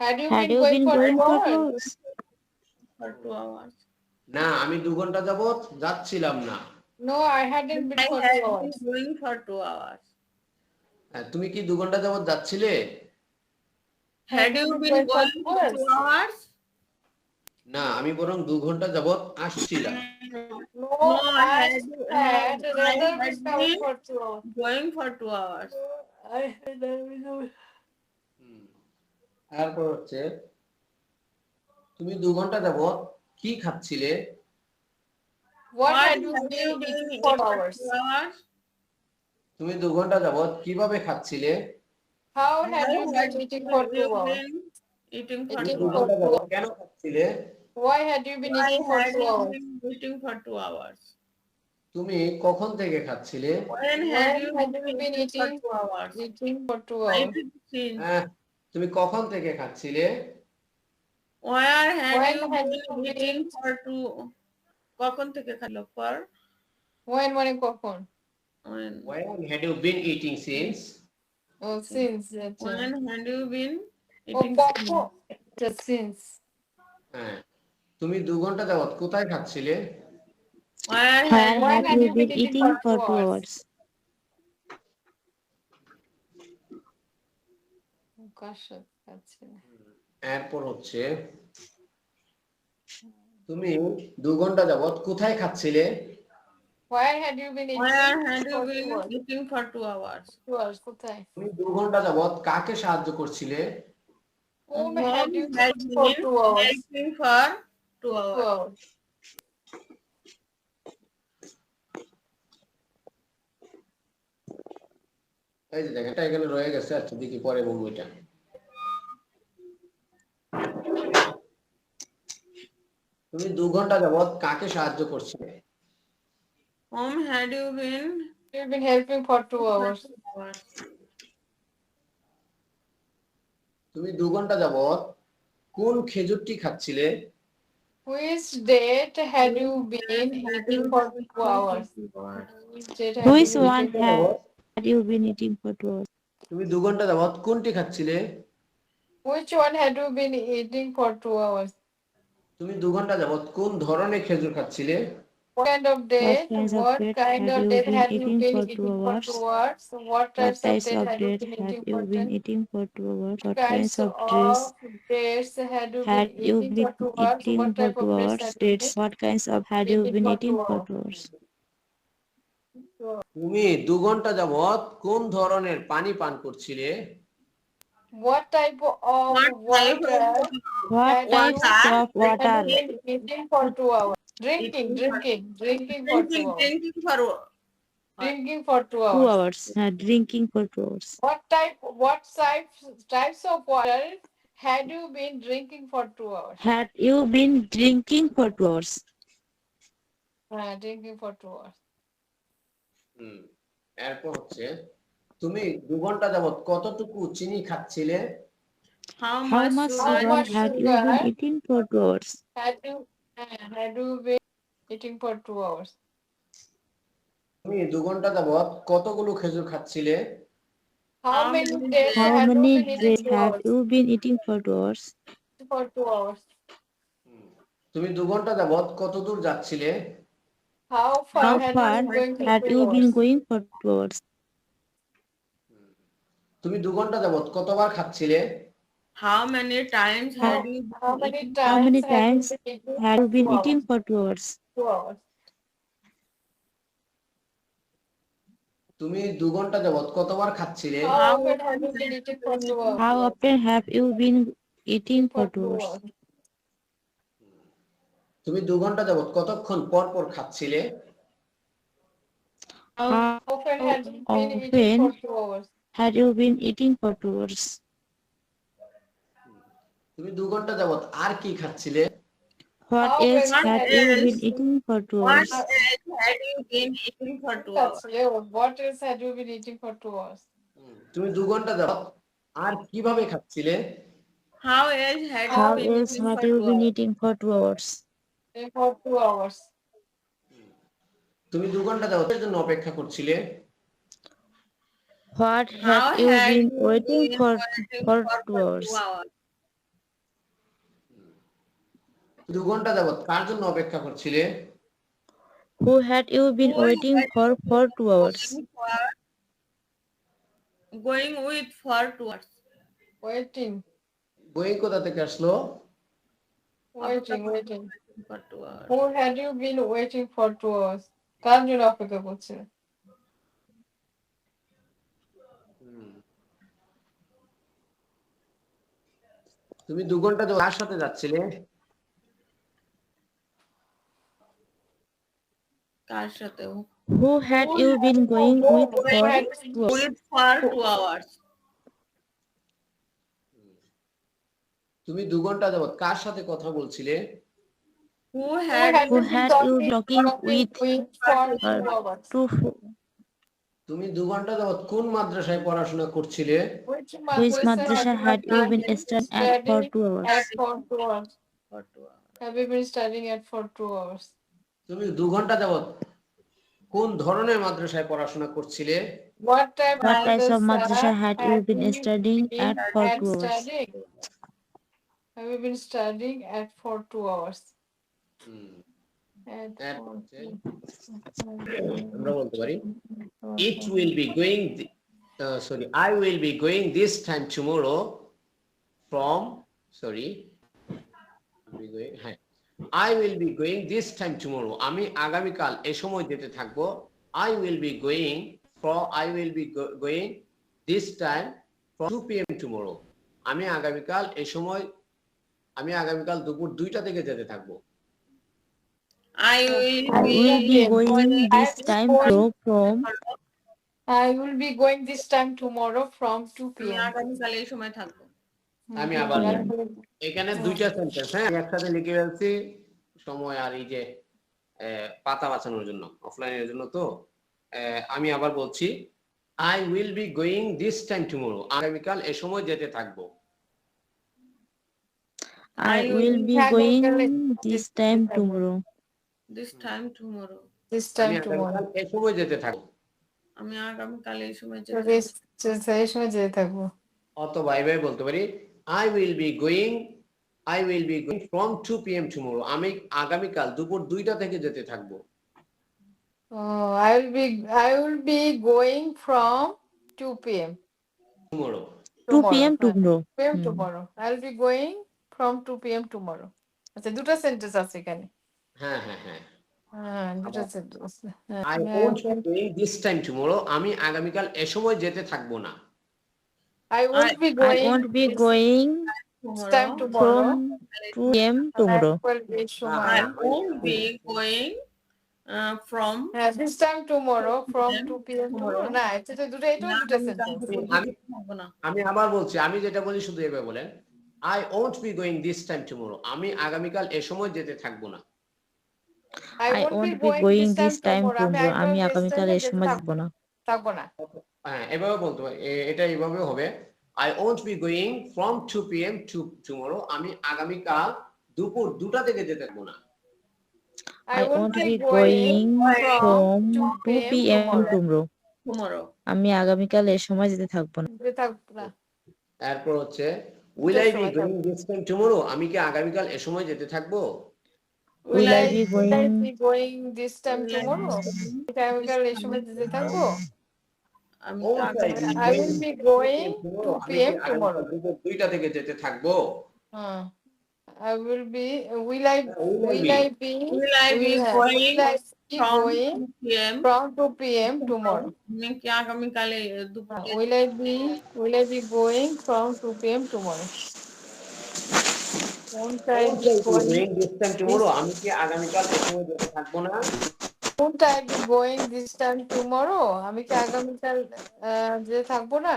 Had you Had been you going been for going 2 for 2 hours? hours? For 2 hours. না, আমি 2 ঘন্টা যাবত যাচ্ছিলাম না। No, I hadn't been I for 2 have been hours. going for 2 hours. হ্যাঁ, তুমি কি 2 ঘন্টা যাবত যাচ্ছিলে? Had you been going for 2 hours? না, আমি বরং 2 ঘন্টা যাবত আসছিলাম। No, No, I had rather I been had coming been for 2 hours. going for 2 hours. I had been তারপর হচ্ছে তুমি 2 ঘন্টা যাবত কি খাচ্ছিলে? What What had you have you been been eating eating for for 2 hours? 2 hours? তুমি 2 ঘন্টা যাবত কিভাবে খাচ্ছিলে? How Why had you had been eating for 2 you hours? been eating for তুমি Eating 2 2 for ঘন্টা hours? 2 যাবত hours. কেন খাচ্ছিলে? Why had you been Why eating for had 2 you hours? been eating for 2 hours? তুমি কখন থেকে খাচ্ছিলে? When When had you had you been been eating for eating 2 hours? for 2 I hours? did see. তুমি কখন থেকে খাচ্ছিলে? Where had When you had been you eating been for 2? কখন থেকে খাইলো for? when কখন? When? When had you been eating since? Oh, since that. When had you been Oh, eating? কখন? Just since. হ্যাঁ, তুমি 2 ঘন্টা যাবত কোথায় খাচ্ছিলে? Where Where had have you been eating for 2 hours? কার সাথে খাচ্ছিলে? এরপর হচ্ছে তুমি 2 ঘন্টা যাবত কোথায় খাচ্ছিলে? Where had you been eating Where had you for 2 been hours? eating for 2 hours? 2 hours, কোথায়? তুমি 2 ঘন্টা যাবত কাকে সাহায্য করছিলে? Whom Whom had you had been for been 2 hours? helping for 2 2 hours? hours. এই যে দেখেন, এটা এখানে রয়ে গেছে। আচ্ছা দেখি পরে বলবো এটা। তুমি 2 ঘন্টা যাবত কাকে সাহায্য করছিলে? Whom had you been You've been helping for 2 hours. তুমি 2 ঘন্টা যাবত কোন খেজুরটি খাচ্ছিলে? Which date had you been eating for 2 hours? Which date had you Which been one eating for 2 hours? had you been eating for 2 hours? তুমি 2 ঘন্টা যাবত কোনটি খাচ্ছিলে? Which one had you been eating for 2 hours? তুমি 2 ঘন্টা যাবত কোন ধরনের খেজুর খাচ্ছিলে? What kind of date? What kind of date had you been eating for 2 hours? What What types of types date of had you dates been had eating you for been 10? eating for 2 hours? What Kinds kinds of of dates dates had you had been you eating for been 2 hours? eating What for type 2 of dates hours? had you Dates. been What kinds of had you eating been for eating 2 for hours? 2 hours? তুমি 2 ঘন্টা যাবত কোন ধরনের পানি পান করছিলে? What type of What type water What had types you of water been eating for 2 hours? Drinking for 2 hours. Drinking for Drinking for 2 2 hours. hours? Drinking for 2 hours. What types of water had you been drinking for 2 hours? Had you been drinking for 2 hours? Drinking for 2 hours. এরপর হচ্ছে তুমি 2 ঘন্টা যাবত কতটুকু চিনি খাচ্ছিলে? how How much much How sugar much had you sugar been eating for 2 hours? had you been eating for 2 hours? তুমি 2 ঘন্টা যাবত কতগুলো খেজুর খাচ্ছিলে? How many days How had you many been eating days 2 have hours? you been eating for 2 hours? For 2 hours. তুমি 2 ঘন্টা যাবত কত দূর যাচ্ছিলে? How far How had far you been going for had 2 you been hours? going for 2 hours? তুমি 2 ঘন্টা যাবত কতবার খাচ্ছিলে? how many times had you How many eaten? How many times times had you been eating had you for been 2 eating hours? for 2 hours? 2 hours. তুমি 2 ঘন্টা যাবত কতবার খাচ্ছিলে? How often have you been eating for 2 hours? How often have you been eating for 2 2 hours? hours. তুমি 2 ঘন্টা যাবত কতক্ষণ পর পর খাচ্ছিলে? How Often had you been eating often for 2 hours? had you been eating for 2 hours? তুমি 2 ঘন্টা যাবত আর কি খাচ্ছিলে? What How else many had had you you been been eating for 2 What hours? else had you been eating for 2 hours? What else had you been eating for 2 hours? তুমি 2 ঘন্টা যাবত আর কিভাবে খাচ্ছিলে? How else had you How been else eating had for you 2 been hours? eating for 2 hours? For 2 hours. তুমি 2 ঘন্টা যাবত এর জন্য অপেক্ষা করছিলে? What How had you had been you waiting been for waiting for for 2 hours? 2 hours? 2 ঘন্টা যাবত কার জন্য অপেক্ষা করছিলে? Who had you been Who waiting had for you been 2 hours? going with for 2 hours? Waiting. বই কোথা থেকে আসলো? Waiting. For 2 hours. Who had you been waiting for 2 hours? কার জন্য অপেক্ষা করছে? তুমি 2 ঘন্টা যাবত কার সাথে যাচ্ছিলে? কার সাথে? Who had you been going with for 2 hours? With for 2 hours. তুমি 2 ঘন্টা যাবত কার সাথে কথা বলছিলে? Who Who had had you talking with for 2 hours? তুমি 2 ঘন্টা যাবত কোন মাদ্রাসায় পড়াশোনা করছিলে? Which madrasa had you been studying at for 2 hours? For 2 hours. for 2 hours? Have you been studying at for 2 hours? তুমি 2 ঘন্টা যাবত কোন ধরনের মাদ্রাসায় পড়াশোনা করছিলে? What type What types of madrasa had you been been studying at for 2 hours? studying? Have you been studying at for 2 hours? At At for হচ্ছে 2 আমরা বলতে পারি it will be going I will be going this time tomorrow from I will be going this time tomorrow. আমি আগামীকাল এ সময় যেতে থাকবো। I will be going going this time from 2 p.m. tomorrow. আমি আগামীকাল দুপুর 2টা থেকে যেতে থাকবো। I will I be will be going going this time from I will be going this time tomorrow from 2 আমি p.m. আগামীকাল এই সময় থাকবো। আমি আবার এখানে দুইটা সেন্টেন্স, হ্যাঁ, আমি একসাথে লিখে ফেলছি সময় আর এই যে পাতা বাঁচানোর জন্য, অফলাইনের জন্য। তো আমি আবার বলছি, I will be going this time tomorrow. আগামীকাল এ সময় যেতে থাকবো। I will be going this time tomorrow. This time tomorrow. This আমি time tomorrow. আগামীকাল এ সময় যেতে থাকবো। আমি আগামীকাল এই সময় তো এই সময় যেতে থাকবো। অথবা এইভাবে বলতে পারি, I will be going from 2 p.m. tomorrow. আমি আগামীকাল দুপুর 2টা থেকে যেতে থাকবো। I will be going from 2 p.m. tomorrow. 2 p.m. tomorrow. 2 p.m. tomorrow. I will be going from 2 p.m. tomorrow. আচ্ছা, দুটো সেন্টেন্স আছে এখানে। হ্যাঁ হ্যাঁ হ্যাঁ। দুটো sentence. I won't be going this time tomorrow. আমি আগামীকাল এ সময় যেতে থাকবো না। I won't be I going won't be going this time tomorrow. from 2 p.m. tomorrow. I won't be going from This time tomorrow from 2 p.m. tomorrow. না, এটা দুটো sentence. আমি আবার বলছি, আমি যেটা বলি শুধু এভাবে বলেন, I won't be going this time tomorrow. আমি আগামীকাল এ সময় যেতে থাকবো না। I won't be going this time tomorrow. আমি আগামীকাল এই সময় থাকবো না। হ্যাঁ, এভাবে বলতে পারি, এটা এইভাবে হবে, I won't be going from 2 p.m. to tomorrow. আমি আগামীকাল দুপুর 2টা থেকে যেতে থাকবো না। I won't be going from 2 p.m. tomorrow. আমি আগামীকাল এই সময় যেতে থাকবো না। এরপর হচ্ছে, will I be going this time tomorrow? আমি কি আগামীকাল এ সময় যেতে থাকবো? Will I be going this time tomorrow? আগামীকাল এই সময় যেতে থাকবো? I will be going 2 p.m. tomorrow. দুপুর 2টা থেকে যেতে থাকবো। I will be will I be going from 2 p.m. tomorrow. কি আগামীকালে দুপুর Will I be going from 2 p.m. tomorrow? Won't I be going this time tomorrow? আমি কি আগামীকাল এ সময় যেতে থাকবো না? Won't I be going this time tomorrow? আমি কি আগামীকাল যেতে থাকবো না?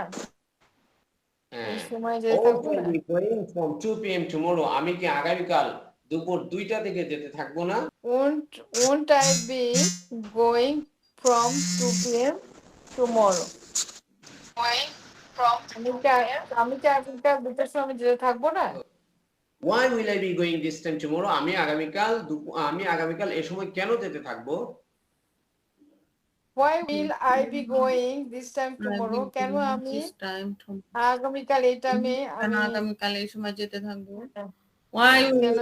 এই সময় যেতে থাকবো না? going from 2 p.m. tomorrow. আমি কি আগামীকাল দুপুর 2টা থেকে যেতে থাকবো না? Won't I be going from 2 p.m. tomorrow? আমি কি আগামীকাল 2টার সময় যেতে থাকবো না? Why will I be going this time tomorrow? আমি আগামীকাল এ সময় কেন যেতে থাকবো? Why will I be going this time tomorrow? কেন আমি আগামীকাল এই টাইমে আগামীকাল এই সময় যেতে থাকবো? Why will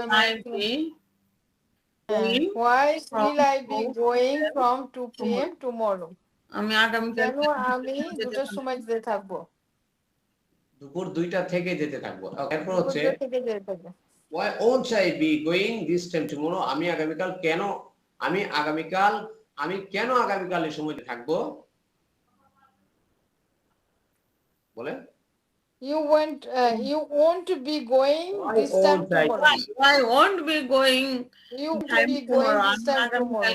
I be going from 2 p.m. tomorrow? আমি আগামীকাল কেন আমি 2টার সময় যেতে থাকবো? দুপুর 2টা থেকে যেতে থাকবো। এরপর হচ্ছে, why won't I be going this time tomorrow? আমি কেন আগামীকাল এই সময় থাকবো? বলেন। You won't be going this time tomorrow. I won't be going. You won't be going this time tomorrow.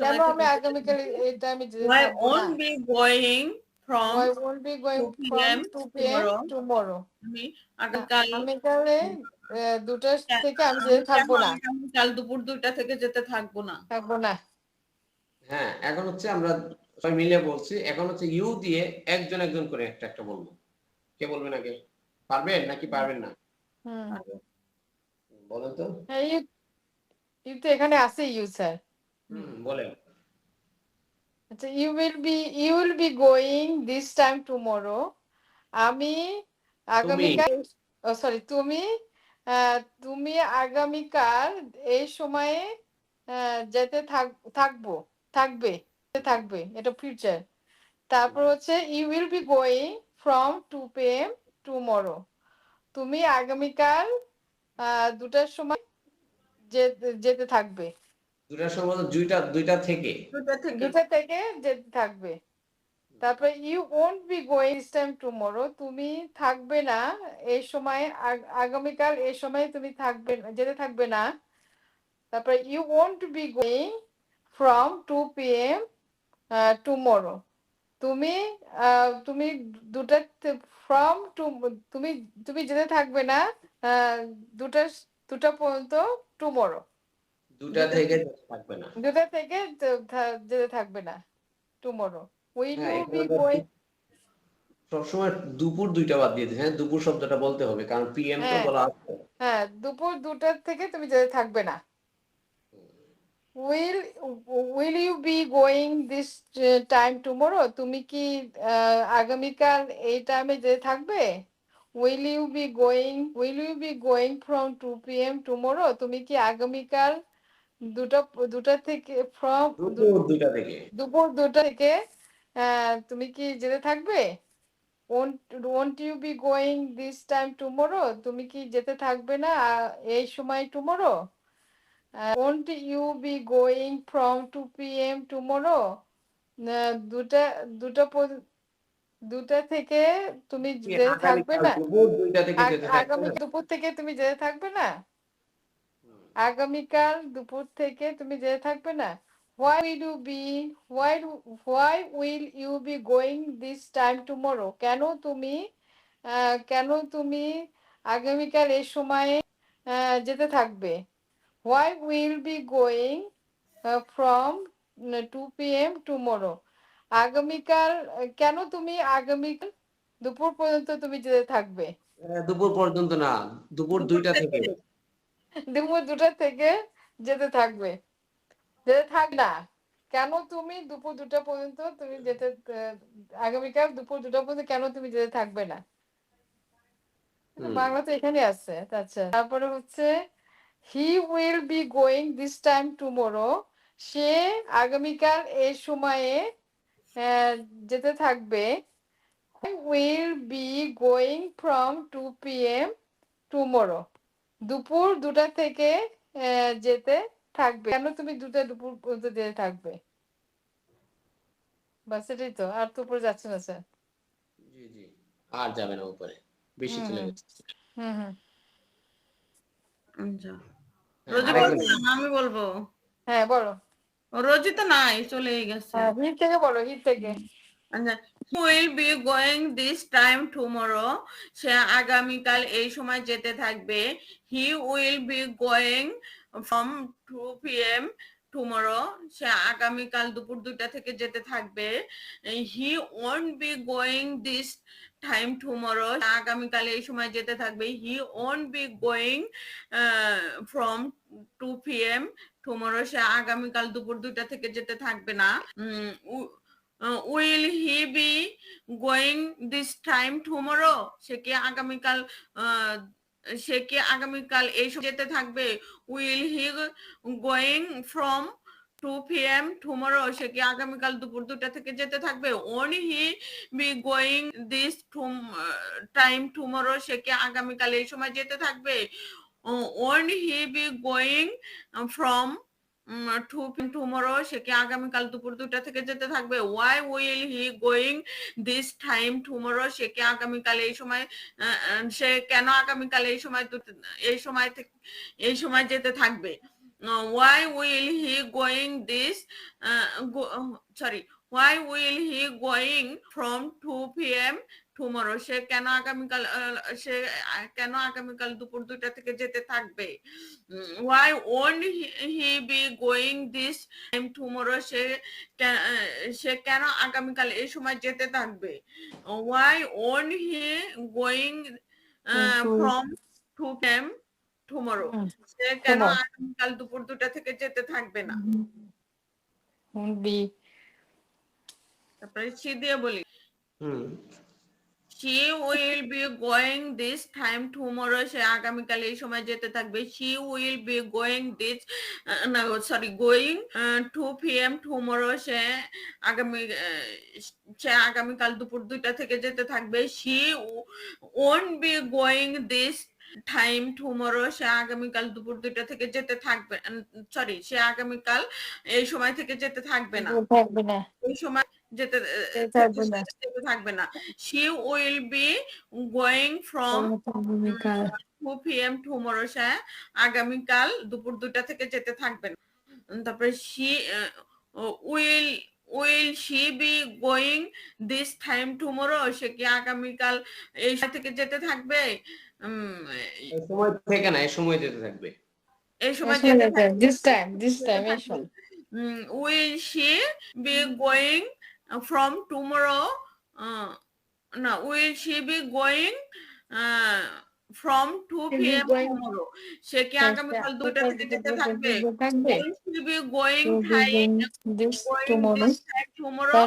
কেন আমি আগামীকাল এই টাইমে যেতে থাকবো না? I won't be going from 2 p.m. tomorrow. আমি আগামীকালে 2টা থেকে আমি যেতে থাকবো না। কাল দুপুর 2টা থেকে যেতে থাকবো না। হ্যাঁ, এখন হচ্ছে আমরা সবাই মিলে বলছি। এখন হচ্ছে ইউ দিয়ে একজন করে একটা বলবো। কে বলবেন আগে? পারবেন নাকি পারবেন না? বলেন তো। হ্যাঁ, ইউ তো এখানে আছে ইউ স্যার। বলেন। আচ্ছা, you will be going this time tomorrow. আমি আগামীকাল তুমি আগামীকাল এই সময়ে যেতে থাকবে, এটা ফিউচার। তারপর হচ্ছে you will be going from 2 p.m. tomorrow. তুমি আগামীকাল 2টার সময় যেতে থাকবে। দুটার সময় বলতে দুইটা থেকে। দুটা থেকে। দুটা থেকে যেতে থাকবে। তারপরে you won't be going this time tomorrow, তুমি থাকবে না এই সময়, আগামীকাল এই সময় তুমি থাকবে না, যেতে থাকবে না। তারপরে you won't be going from 2 p.m. Tomorrow, তুমি তুমি দুটা ফ্রম টু, তুমি তুমি যেতে থাকবে না দুটা দুটা পর্যন্ত টুমরো, দুটা থেকে থাকবে না। দুটা থেকে যেতে থাকবে না টুমরো। উইল হ্যাঁ, ইউ এখানে বি আমরা গোয়িং, সবসময় দুপুর দুইটা বাদ দিয়ে দিই, হ্যাঁ দুপুর শব্দটা বলতে হবে কারণ পিএম তো হ্যাঁ বলা আছে। হ্যাঁ, দুপুর দুটার থেকে তুমি যেতে থাকবে না। Will will you be going this time tomorrow, তুমি কি আগামীকাল এই টাইমে যেতে থাকবে। Will you be going from 2 p.m. Tomorrow, তুমি কি আগামীকাল দুটা থেকে দুপুর দুইটা থেকে। দুপুর দুটা থেকে তুমি কি যেতে থাকবে। won't you be going this time tomorrow, তুমি কি যেতে থাকবে না এই সময় tomorrow. won't you be going from 2 p.m. tomorrow, দুটা দুটা দুটা থেকে তুমি কি যেতে থাকবে আগামীকাল না, দুপুর দুইটা থেকে যেতে থাকবে আগামী না? দুপুর থেকে তুমি যেতে থাকবে না, আগামীকাল দুপুর থেকে তুমি যেতে থাকবে না। why will you be why why will you be going this time tomorrow, কেন তুমি আগামীকাল এই সময়ে যেতে থাকবে। why will be going from 2 p.m. tomorrow, আগামীকাল কেন তুমি আগামীকাল দুপুর পর্যন্ত তুমি যেতে থাকবে। দুপুর পর্যন্ত না, দুপুর দুইটা থেকে। দুপুর দুটা থেকে যেতে থাকবে, যেতে থাক না, কেন তুমি দুপুর দুটা পর্যন্ত তুমি যেতে আগামীকাল দুপুর দুটা পর্যন্ত কেন তুমি যেতে থাকবে না। বাংলা তো এখানে আছে। আচ্ছা, তারপরে হচ্ছে he will be going this time tomorrow, সে আগামীকাল এই সময়ে যেতে থাকবে। Will be going from 2 p.m. Tomorrow, দুপুর দুটা থেকে যেতে থাকবে, কেন তুমি দুপুর পর্যন্ত যেতে থাকবে। বাস এটাই তো, আর তো উপরে যাচ্ছে না স্যার। জি জি, আর যাবে না উপরে, বেশি চলে গেছে। হুম হুম, আচ্ছা, হ্যাঁ, রোজি আরেকজন। বলবো না আমি বলবো। হ্যাঁ বলো। রোজি তো নাই, চলেই গেছে। হিট থেকে বলো, হিট থেকে। আচ্ছা, he will be going this time tomorrow, সে আগামীকাল এই সময় যেতে থাকবে। he will be going from 2 p.m. tomorrow, সে আগামীকাল দুপুর দুইটা থেকে যেতে থাকবে। he won't be going this time tomorrow, আগামীকাল এই সময় যেতে থাকবে। he won't be going from 2 p.m. tomorrow, সে আগামীকাল দুপুর দুইটা থেকে যেতে থাকবে না। will he be going this time tomorrow, সে কি আগামীকাল এই সময় যেতে থাকবে। will he going from 2 p.m. tomorrow, সে কি আগামীকাল দুপুর দুটা থেকে যেতে থাকবে। won't he be going this time tomorrow, সে কি আগামীকাল এই সময় যেতে থাকবে। won't he be going from 2 p.m. tomorrow, সে কি আগামীকাল দুপুর দুটা থেকে যেতে থাকবে। why will he going this time tomorrow, সে কি আগামীকাল এই সময় সে কেন আগামীকাল এই সময় যেতে থাকবে। why will he going this why will he going from 2 p.m. tomorrow, সে কেন আগামীকাল দুপুর দুইটা থেকে যেতে থাকবে। why won't he be going this time tomorrow, সে কেন আগামীকাল এই সময় যেতে থাকবে। why won't he going from 2 p.m. tomorrow, সে কেন আগামীকাল দুপুর দুটা থেকে যেতে থাকবে না। তারপরে সি দিয়ে বলি, she will be going this time tomorrow, সে আগামীকাল এই সময় যেতে থাকবে। she will be going this going 2 p.m. tomorrow, সে আগামীকাল দুপুর দুইটা থেকে যেতে থাকবে। she won't be going this time tomorrow, সে আগামীকাল দুপুর 2টা থেকে যেতে থাকবে, সরি, সে আগামীকাল এই সময় থেকে যেতে থাকবে না, থাকবে না, এই সময় যেতে থাকবে না, যেতে থাকবে না। She will be going from আগামীকাল 2 p.m. tomorrow, সে আগামীকাল দুপুর 2টা থেকে যেতে থাকবে না। তারপরে she will she be going this time tomorrow, সে কি আগামীকাল এই সময় থেকে যেতে থাকবে? এই সময় থেকে না, এই সময় যেতে থাকবে। এই সময় যেতে থাকবে। this time এসো। Will she be going from tomorrow? No, will she be going from 2 p.m. tomorrow? সে কি আগামীকাল 2টা থেকে যেতে থাকবে? Will she be going this going tomorrow, this time tomorrow?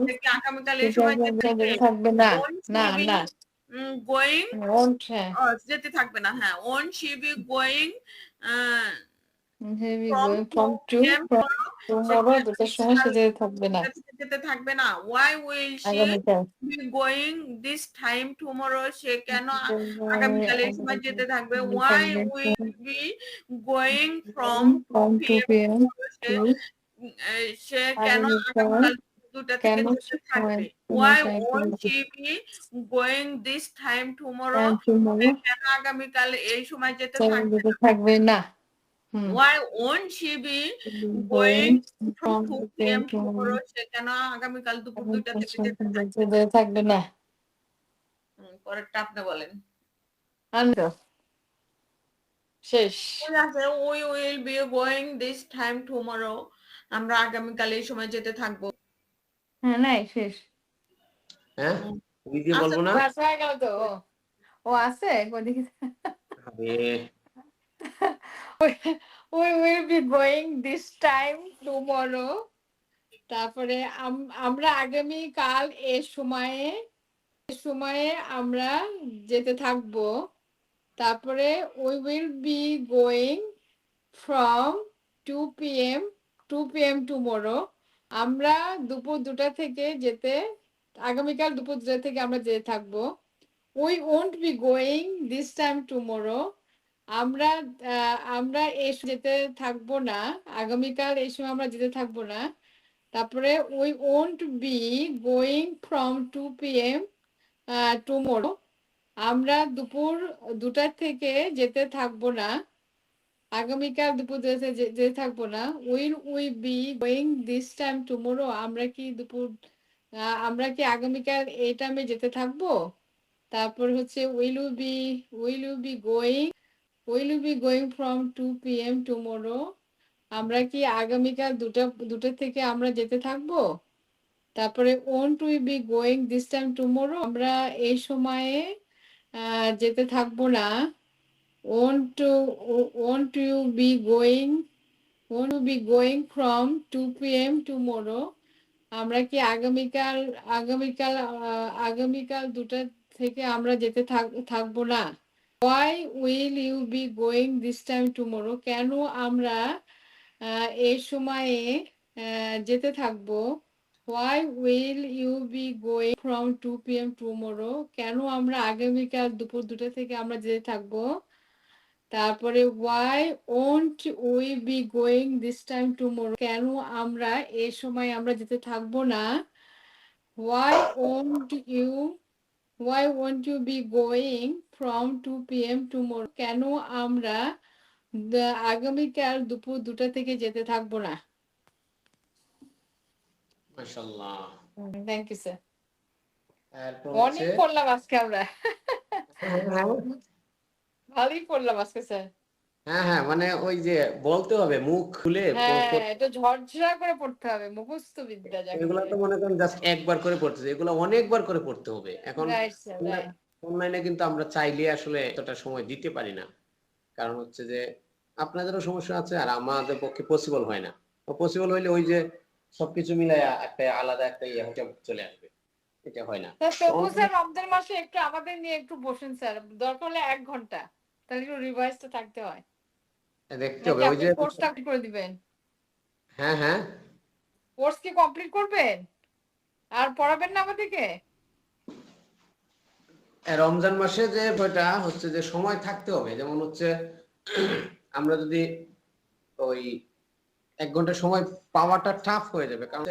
সে কি আগামীকাল এই সময় যেতে থাকবে? থাকবে না, Won't she না be না, going won't, হ্যাঁ, যেতে থাকবে না, হ্যাঁ, won't she be going maybe from going from 2 p.m. tomorrow, দুটোর সময় সে যেতে থাকবে না, যেতে থাকবে না। Why will she আগামীকাল be going this time tomorrow? সে কেন আগামীকাল এই সময় যেতে থাকবে? Why will be going from 2 p.m. tomorrow? সে কেন আগামীকাল 2টা থেকে যেতে থাকবে? Why won't she be going this time tomorrow? সে কেন আগামীকাল এই সময় যেতে থাকবে? থাকবে না। Why won't she be going from 2 p.m. tomorrow? সে কেন আগামীকাল দুপুর 2টা থেকে যেতে থাকবে না। পরেরটা আপনি বলেন। শেষ। We will be going this time tomorrow. আমরা আগামীকাল এই সময় যেতে থাকবো। হ্যাঁ, নাই শেষ। হ্যাঁ, ওই যে বলবো না। হয়ে গেল তো। ও আছে ওদিকে। We will be going this time tomorrow. তারপরে আমরা আগামী কাল এই সময়ে আমরা যেতে থাকবো। তারপরে we will be going from 2 p.m. tomorrow. আমরা দুপুর 2টা থেকে আগামীকাল দুপুর 2টা থেকে আমরা যেতে থাকবো। We won't be going this time tomorrow. আমরা যেতে থাকবো না, আগামীকাল এই সময় আমরা যেতে থাকবো না। তারপরে we won't be going from 2 p.m. tomorrow. আমরা দুপুর 2টা থেকে যেতে থাকবো না, আগামীকাল দুপুর 2টা থেকে যেতে থাকবো না। Will we be going this time tomorrow? আমরা কি আগামীকাল এই টাইমে যেতে থাকবো? তারপর হচ্ছে will you be going from 2 p.m. tomorrow? আমরা কি আগামীকাল 2টা থেকে আমরা যেতে থাকবো? তারপরে won't we be going this time tomorrow? আমরা এই সময়ে যেতে থাকবো না। won't you be going from 2 p.m. tomorrow? আমরা কি আগামীকাল 2টা থেকে আমরা যেতে থাকবো না। Why will you be going this time tomorrow? কেন আমরা এই সময়ে যেতে থাকবো? Why will you be going from 2 p.m. tomorrow? কেন আমরা আগামীকাল দুপুর 2টা থেকে আমরা যেতে থাকবো? তারপরে why won't we be going this time tomorrow? কেন আমরা এই সময় আমরা যেতে থাকবো না? Why won't you be going from 2 p.m. tomorrow? কেন আমরা আগামীকাল দুপুর 2টা থেকে যেতে থাকবো না? মাশাআল্লাহ, থ্যাংক ইউ স্যার। এরপর অনেক পড়লাম আজকে আমরা। ভালোই পড়লাম আজকে স্যার। হ্যাঁ, মানে ওই যে বলতে হবে মুখ খুলে, এটা ঝরঝরা করে পড়তে হবে, মুখস্থ বিদ্যা যাকে এগুলো তো মনে করেন জাস্ট একবার করে পড়তেছে, এগুলো অনেকবার করে পড়তে হবে। এখন অনলাইনে কিন্তু আমরা চাইলে আসলে এতটা সময় দিতে পারি না, কারণ হচ্ছে যে আপনাদেরও সমস্যা আছে আর আমাদের পক্ষে পসিবল হয় না। পসিবল হইলে ওই যে সবকিছু মিলায়া একটা আলাদা একটা চলে আসবে, এটা হয় না। স্যার রমজান মাসে একটু আমাদের নিয়ে একটু বসেন স্যার, দরকার হলে 1 ঘন্টা, তাহলে একটু রিভাইজটা থাকতে হয়, দেখতে হবে ওই যে কোর্সটা করে দিবেন। হ্যাঁ, কোর্স কি কমপ্লিট করবেন আর পড়াবেন না আমাদেরকে? রমজান মাসে যে বইটা হচ্ছে যে সময় থাকতে হবে, যেমন হচ্ছে আমরা যদি ওই 1 ঘন্টা সময় পাওয়াটা টাফ হয়ে যাবে, কারণ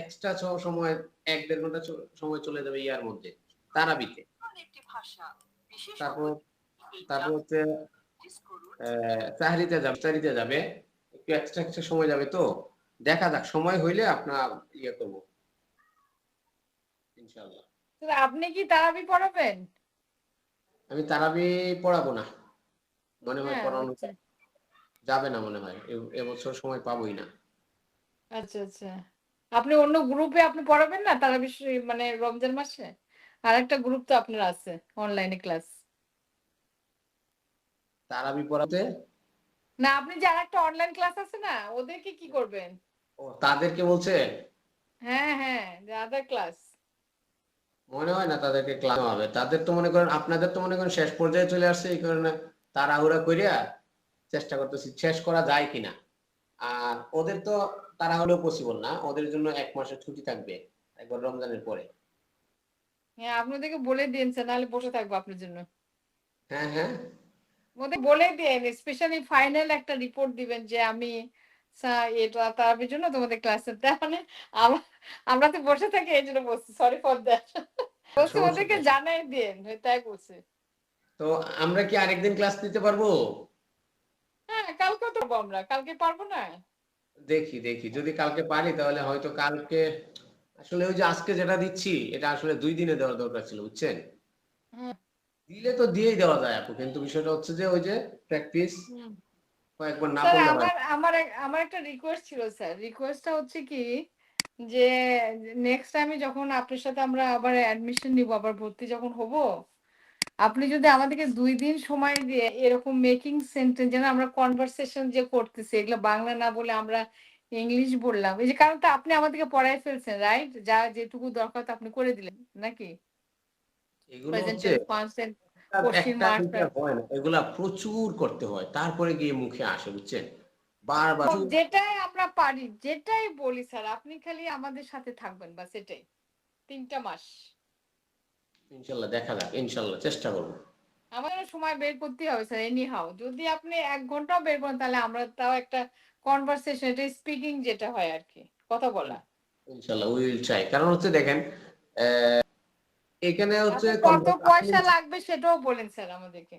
এক্সট্রা সময় 1-1.5 ঘন্টা সময় চলে যাবে ইয়ার মধ্যে তারাবিতে। তারপর তারপর হচ্ছে সাহরিতে যাবে, একটু এক্সট্রা সময় যাবে। তো দেখা যাক, সময় হইলে আপনার ইয়ে করবো ইনশাআল্লাহ। আপনি কি তারাবি পড়াবেন? আমি তারাবি পড়াবো না, মনে হয় হ্যাঁ, পড়ানো আচ্ছা যাবে না, মনে হয় এবছর সময় পাবোই না। আচ্ছা আচ্ছা। আপনি অন্য গ্রুপে আপনি পড়াবেন না তারাবি মানে রমজান মাসে? আরেকটা গ্রুপ তো আপনার আছে অনলাইনে ক্লাস। তারাবি পড়াতে না, আপনি যে আরেকটা অনলাইন ক্লাস আছে না, ওদেরকে কি করবেন? ও তাদেরকে বলছে, হ্যাঁ হ্যাঁ, যে আদার ক্লাস। মনে হয় না তাদেরকে ক্লাস হবে। তাদের তো মনে করেন, আপনাদের তো মনে করেন শেষ পর্যায়ে চলে আসছে, এই কারণে তাড়াহুড়া করিয়া চেষ্টা করতেছি শেষ করা যায় কিনা। আর ওদের তো তাড়াহুড়ো পসিবল না, ওদের জন্য 1 মাসের ছুটি থাকবে একবার রমজানের পরে। হ্যাঁ, আপনি ওদেরকে বলে দিন, নাহলে বসে থাকবো আপনার জন্য। হ্যাঁ হ্যাঁ, ওদের বলে দিন, স্পেশালি ফাইনাল একটা রিপোর্ট দিবেন যে আমি এটা তারাবির জন্য তোমাদের ক্লাসে, মানে আমরা তো বসে থাকি, এই জন্য বলছি, সরি ফর দ্যাট। বলছি সমস্যা ওদেরকে নেই। জানাই দিন, তাই বলছি। তো আমরা কি আরেকদিন ক্লাস নিতে পারবো? হ্যাঁ, কালকে তো পারবো, আমরা কালকে পারবো না। দেখি দেখি, যদি কালকে পারি তাহলে হয়তো কালকে। আসলে ওই যে আজকে যেটা দিচ্ছি, এটা আসলে 2 দিনে দেওয়ার দরকার ছিল, বুঝছেন। হুম, দিলে তো দিয়েই দেওয়া যায় আপু, কিন্তু বিষয়টা হচ্ছে যে ওই যে প্র্যাকটিস হুম। কয়েকবার না স্যার, পড়লে হয়। আমার একটা রিকোয়েস্ট ছিল স্যার। রিকোয়েস্টটা হচ্ছে কি, যে নেক্সট টাইমে যখন আপনার সাথে আমরা আবার অ্যাডমিশন নিব, আবার ভর্তি যখন হব, আপনি যদি আমাদেরকে 2 দিন সময় দিয়ে এরকম মেকিং সেন্টেন্স, যেন আমরা কনভারসেশন যে করতেছি এগুলো বাংলা না বলে আমরা ইংলিশ বললাম, এই যে কারণ তো আপনি আমাদেরকে পড়াই ফেলছেন, রাইট? যা যেটুকু দরকার তো আপনি করে দিলেন নাকি? এগুলো প্রেজেন্ট হচ্ছে টেন্স, পাস্ট টেন্স, কোশ্চেন একটা মার্ক। দুইটা হয় না, এগুলা প্রচুর করতে হয়, তারপরে গিয়ে মুখে আসে, বুঝছেন। বারবার যেটাই আমরা পারি, যেটাই বলি স্যার, আপনি খালি আমাদের সাথে থাকবেন, বাস এটাই। 3টা মাস ইনশাল্লাহ দেখা যাক, ইনশাল্লাহ চেষ্টা করবো। আমাদের সময় বের করতে হবে স্যার, এনি হাউ। যদি আপনি 1 ঘন্টাও বের করেন, তাহলে আমরা তাও একটা কনভারসেশন, এটা স্পিকিং যেটা হয় আর কি, কথা বলা। ইনশাল্লাহ উইল ট্রাই। কারণ হচ্ছে দেখেন, এখানে হচ্ছে আপনার কত পয়সা লাগবে সেটাও বলেন স্যার আমাদেরকে।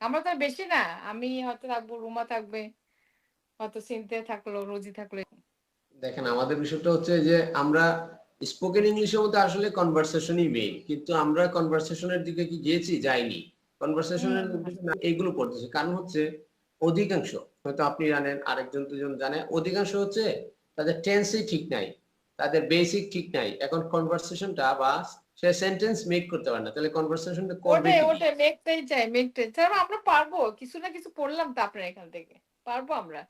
আমরা তো আর বেশি না, আমি হয়তো থাকবো, রুমা থাকবে, হয়তো সিনথিয়া থাকলো, রোজি থাকলো। দেখেন আমাদের বিষয়টা হচ্ছে যে আমরা স্পোকেন ইংলিশের মধ্যে আসলে কনভারসেশনই মেইন, কিন্তু আমরা কনভারসেশনের দিকে কি গিয়েছি? যাইনি। কনভারসেশনের এইগুলো পড়তেছি, কারণ হচ্ছে অধিকাংশ, হয়তো আপনি জানেন, আরেকজন দুজন জানে, অধিকাংশ হচ্ছে তাদের টেন্সই ঠিক নাই, তাদের বেসিক ঠিক নাই। এখন কনভারসেশনটা বা সে সেন্টেন্স মেক করতে পারে না, তাহলে কনভারসেশনটা করবে কি? ওটাই মেকটাই চাই, মেকটাই স্যার। আমরা পারবো, কিছু না কিছু পড়লাম তো আপনার এখান থেকে, পারবো আমরা।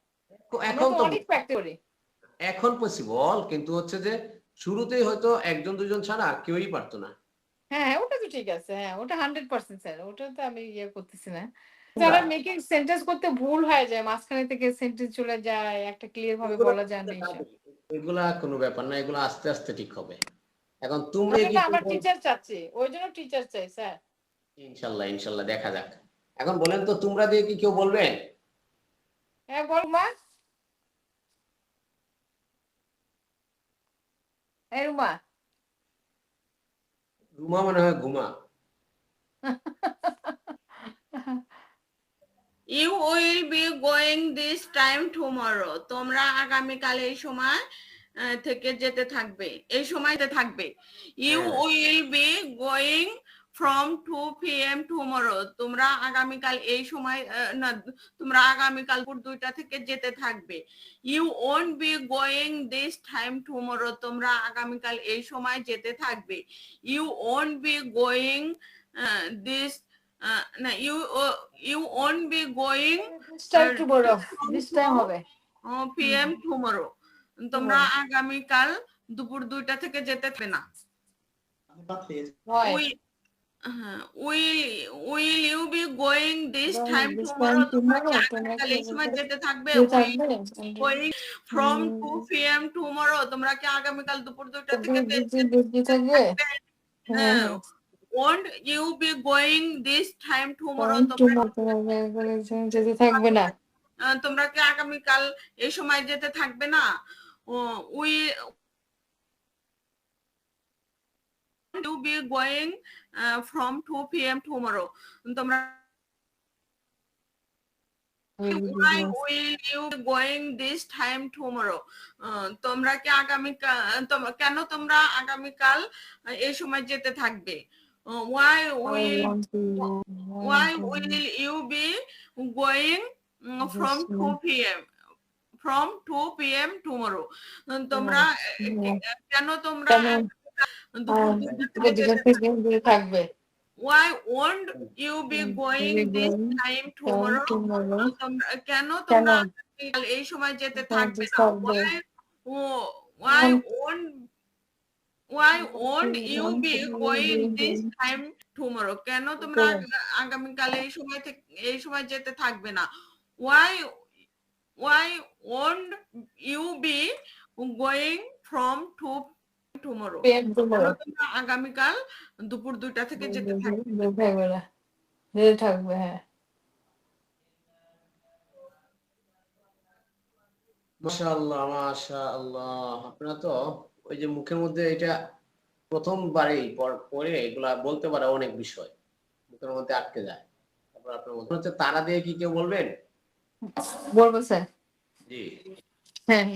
আমরা এখন তো তো অনেক প্র্যাকটিস করি। এখন পসিবল, কিন্তু হচ্ছে যে শুরুতেই হয়তো 1-2 জন ছাড়া আর কেউই পারতো না। হ্যাঁ, ওটা তো ঠিক আছে। হ্যাঁ, ওটা 100% স্যার। ওটা তো আমি ইয়ে করতেছি না। যারা মেকিং সেন্টেন্স করতে ভুল হয়ে যায়, মাঝখানে থেকে সেন্টেন্স চলে যায়, একটা ক্লিয়ার ভাবে বলা যায় না এইসব। এগুলা কোনো ব্যাপার না, এগুলো আস্তে আস্তে ঠিক হবে। এখন তুমি ওই জন্য কি আমরা টিচার চাচ্ছি, ওই জন্য টিচার চাই স্যার। ইনশাল্লাহ ইনশাল্লাহ দেখা যাক। এখন বলেন তো, তোমরা দিয়ে কি কেউ বলবেন? হ্যাঁ, বল মা। এই রুমা। রুমা মনে হয় ঘুমা। You will be going this time tomorrow. তোমরা আগামীকাল এই সময় থেকে যেতে থাকবে, এই সময়তে থাকবে। You will be going from 2 p.m. tomorrow. তোমরা আগামীকাল এই সময় না, তোমরা আগামীকাল দুপুর 2টা থেকে যেতে থাকবে। You won't be going this time tomorrow. তোমরা আগামীকাল এই সময় যেতে থাকবে। You won't be going this না, you won't be going This time tomorrow. This time হবে। PM tomorrow. তোমরা আগামীকাল দুপুর 2টা থেকে যেতে পারবে না। Will you be going this time tomorrow? তোমরা কি আগামীকাল এই সময় যেতে থাকবে? Going from 2 p.m. tomorrow. তোমরা কি আগামীকাল দুপুর 2টা থেকে যেতে থাকবে? won't you be going this time tomorrow? যেতে থাকবে না। তোমরা কি আগামীকাল এই সময় যেতে থাকবে না? We you be going from 2 p.m. tomorrow? তোমরা why will you be going this time tomorrow? তোমরা কি কেন তোমরা আগামীকাল এই সময় যেতে থাকবে? why will you be going from 2 p.m. from 2 p.m. tomorrow? তোমরা কেন তোমরা দুপুর দুইটা থেকে যেতে থাকবে? why won't you be going this time tomorrow? কেন তোমরা এই সময় যেতে থাকবে না? why won't you be going this time tomorrow? কেন তোমরা আগামীকাল এই সময় যেতে থাকবে না? why won't you be going from 2 tomorrow? তোমরা আগামীকাল দুপুর 2টা থেকে যেতে থাকবে। হ্যাঁ, মাশাআল্লাহ মাশাআল্লাহ, আপনারা তো ওই যে মুখের মধ্যে এটা প্রথমবারেই পরে এগুলা বলতে পারে অনেক বিষয় মুখের মধ্যে আটকে যায়। তারপর আপনার মনে হচ্ছে তারা দিয়ে কি কেউ বলবেন? বলবো স্যার। জি হ্যাঁ,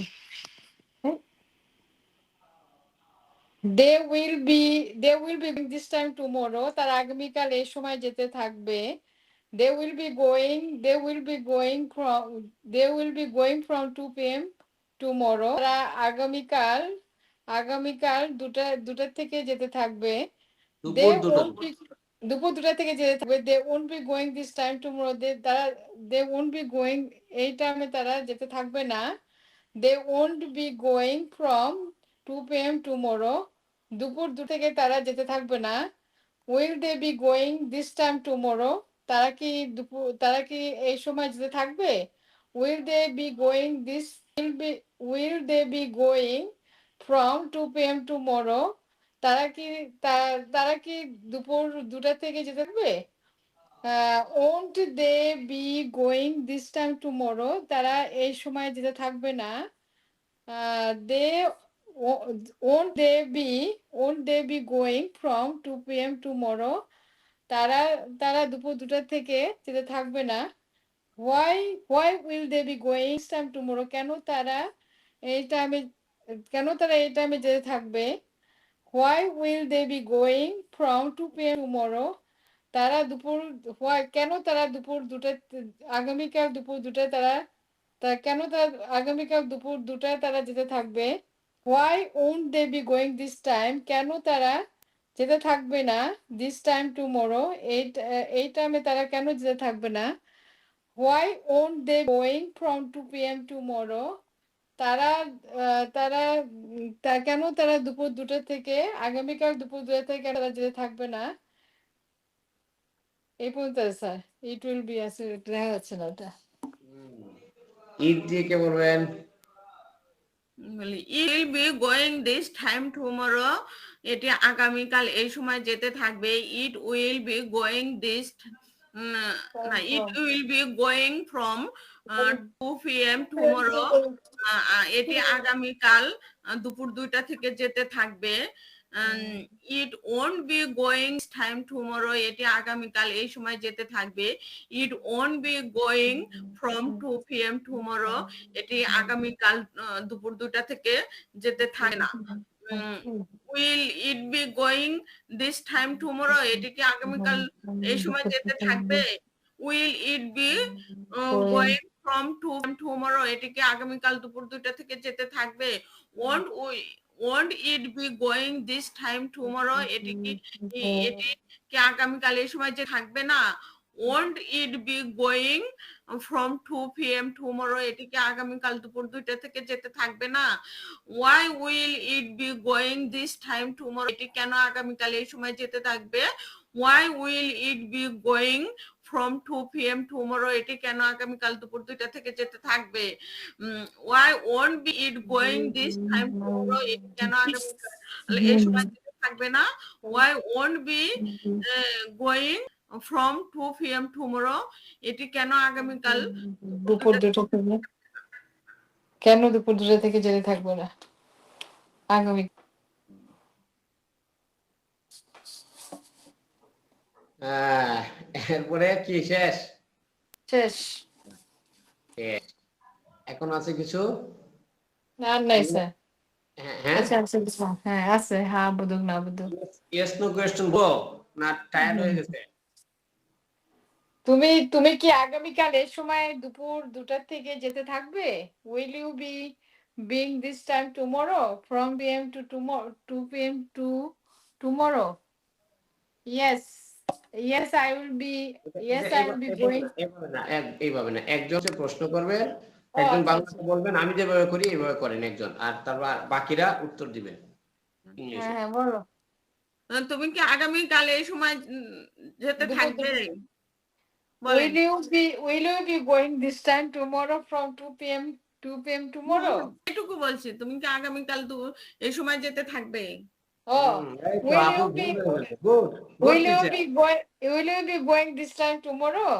they will be going this time tomorrow, তারা আগামীকাল এই সময় যেতে থাকবে। they will be going from 2 p.m. tomorrow, তারা আগামীকাল দুটা থেকে যেতে থাকবে। দুপুর 2টা থেকে যেতে থাকবে। they won't be going this time tomorrow, they won't be going এই টাইমে তারা যেতে থাকবে না। they won't be going from 2 p.m. tomorrow, দুপুর 2 থেকে তারা যেতে থাকবে না। will they be going this time tomorrow, তারা কি এই সময় যেতে থাকবে? will they be going from 2 p.m. tomorrow, তারা কি দুপুর 2টা থেকে যেতে থাকবে? won't they be going this time tomorrow, তারা এই সময় যেতে থাকবে না। won't they be going from 2 p.m. tomorrow, তারা দুপুর 2টা থেকে যেতে থাকবে না। why will they be going this time tomorrow, কেন তারা এই টাইমে যেতে থাকবে? why will they be going from 2 p.m. tomorrow, কেন তারা দুপুর 2টা আগামীকাল দুপুর 2টায় তারা যেতে থাকবে? why won't they be going this time, কেন তারা যেতে থাকবে না? this time tomorrow, এই টাইমে তারা কেন যেতে থাকবে না? why won't they going from 2 p.m. tomorrow, কেন তারা দুপুর 2টা থেকে আগামীকাল দুপুর 2টা থেকে তারা যেতে থাকবে না? এই পর্যন্ত স্যার। ইট উইল বি আসলে দেখা যাচ্ছে না ওটা। ঈদ দিয়ে কে বলবেন? will be going this time tomorrow, এটি আগামীকাল এই সময় যেতে থাকবে। it will be going this it will be going from 2 p.m. tomorrow, এটি আগামীকাল দুপুর 2টা থেকে যেতে থাকবে। it won't be going time tomorrow, এটি আগামীকাল এই সময় যেতে থাকবে। it won't be going from 2 p.m. tomorrow, এটি আগামীকাল দুপুর 2টা থেকে যেতে থাকে না। will it be going this time tomorrow, এটি কি আগামীকাল এই সময় যেতে থাকবে? will it be going from 2 p.m. tomorrow, এটি কি আগামীকাল দুপুর 2টা থেকে যেতে থাকবে? won't it be going this time tomorrow, এটি কি আগামীকাল এই সময় যে থাকবে না? won't it be going from 2 p.m. tomorrow, এটি কি আগামীকাল দুপুর 2টা থেকে যেতে থাকবে না? why will it be going this time tomorrow, এটি কেন আগামীকাল এই সময় যেতে থাকবে? why will it be going from 2 p.m. tomorrow, এটি কেন আগামীকাল দুপুর 2টা থেকে যেতে থাকবে? why won't be it going this time tomorrow, এটি কেন আগামীকাল এই সময় যেতে থাকবে না, why won't be going from 2 p.m. tomorrow, এটি কেন আগামীকাল দুপুর 2টা থেকে, কেন দুপুর 2টা থেকে যেতে থাকবে না আগামী? এরপরে কি শেষ? শেষ। শেষ। এখন আছে কিছু? আর নাই স্যার। হ্যাঁ আচ্ছা আচ্ছা আচ্ছা, হ্যাঁ আছে, হ্যাঁ বুঝুক না বুঝুক। ইয়েস নো কোয়েশ্চেন বল না, টায়ার্ড হয়ে গেছে? তুমি তুমি কি আগামীকাল এই সময় দুপুর 2টা থেকে যেতে থাকবে? Will you be being this time tomorrow from PM to tomorrow 2 PM to tomorrow? Yes, yes I will be, yes I will be going. এইভাবে না, একজন সে প্রশ্ন করবে, ও একজন আচ্ছা আচ্ছা, বাংলাতে বলবেন, আমি যেভাবে করি এইভাবে করেন একজন, আর তারপর বাকিরা উত্তর দিবেন হ্যাঁ ইংলিশে। হ্যাঁ বলো। তুমি কি আগামীকাল এই সময় যেতে দুপুর থাকবে? 2টা। বলেন। Will you be going this time tomorrow from 2 PM tomorrow? এটুকু বলছি, তুমি কি আগামীকাল এই সময় যেতে থাকবে? Oh, এই তো will আপু you ভুল be হয়ে গেছে। Good good will you teacher. be going will you be going this time tomorrow?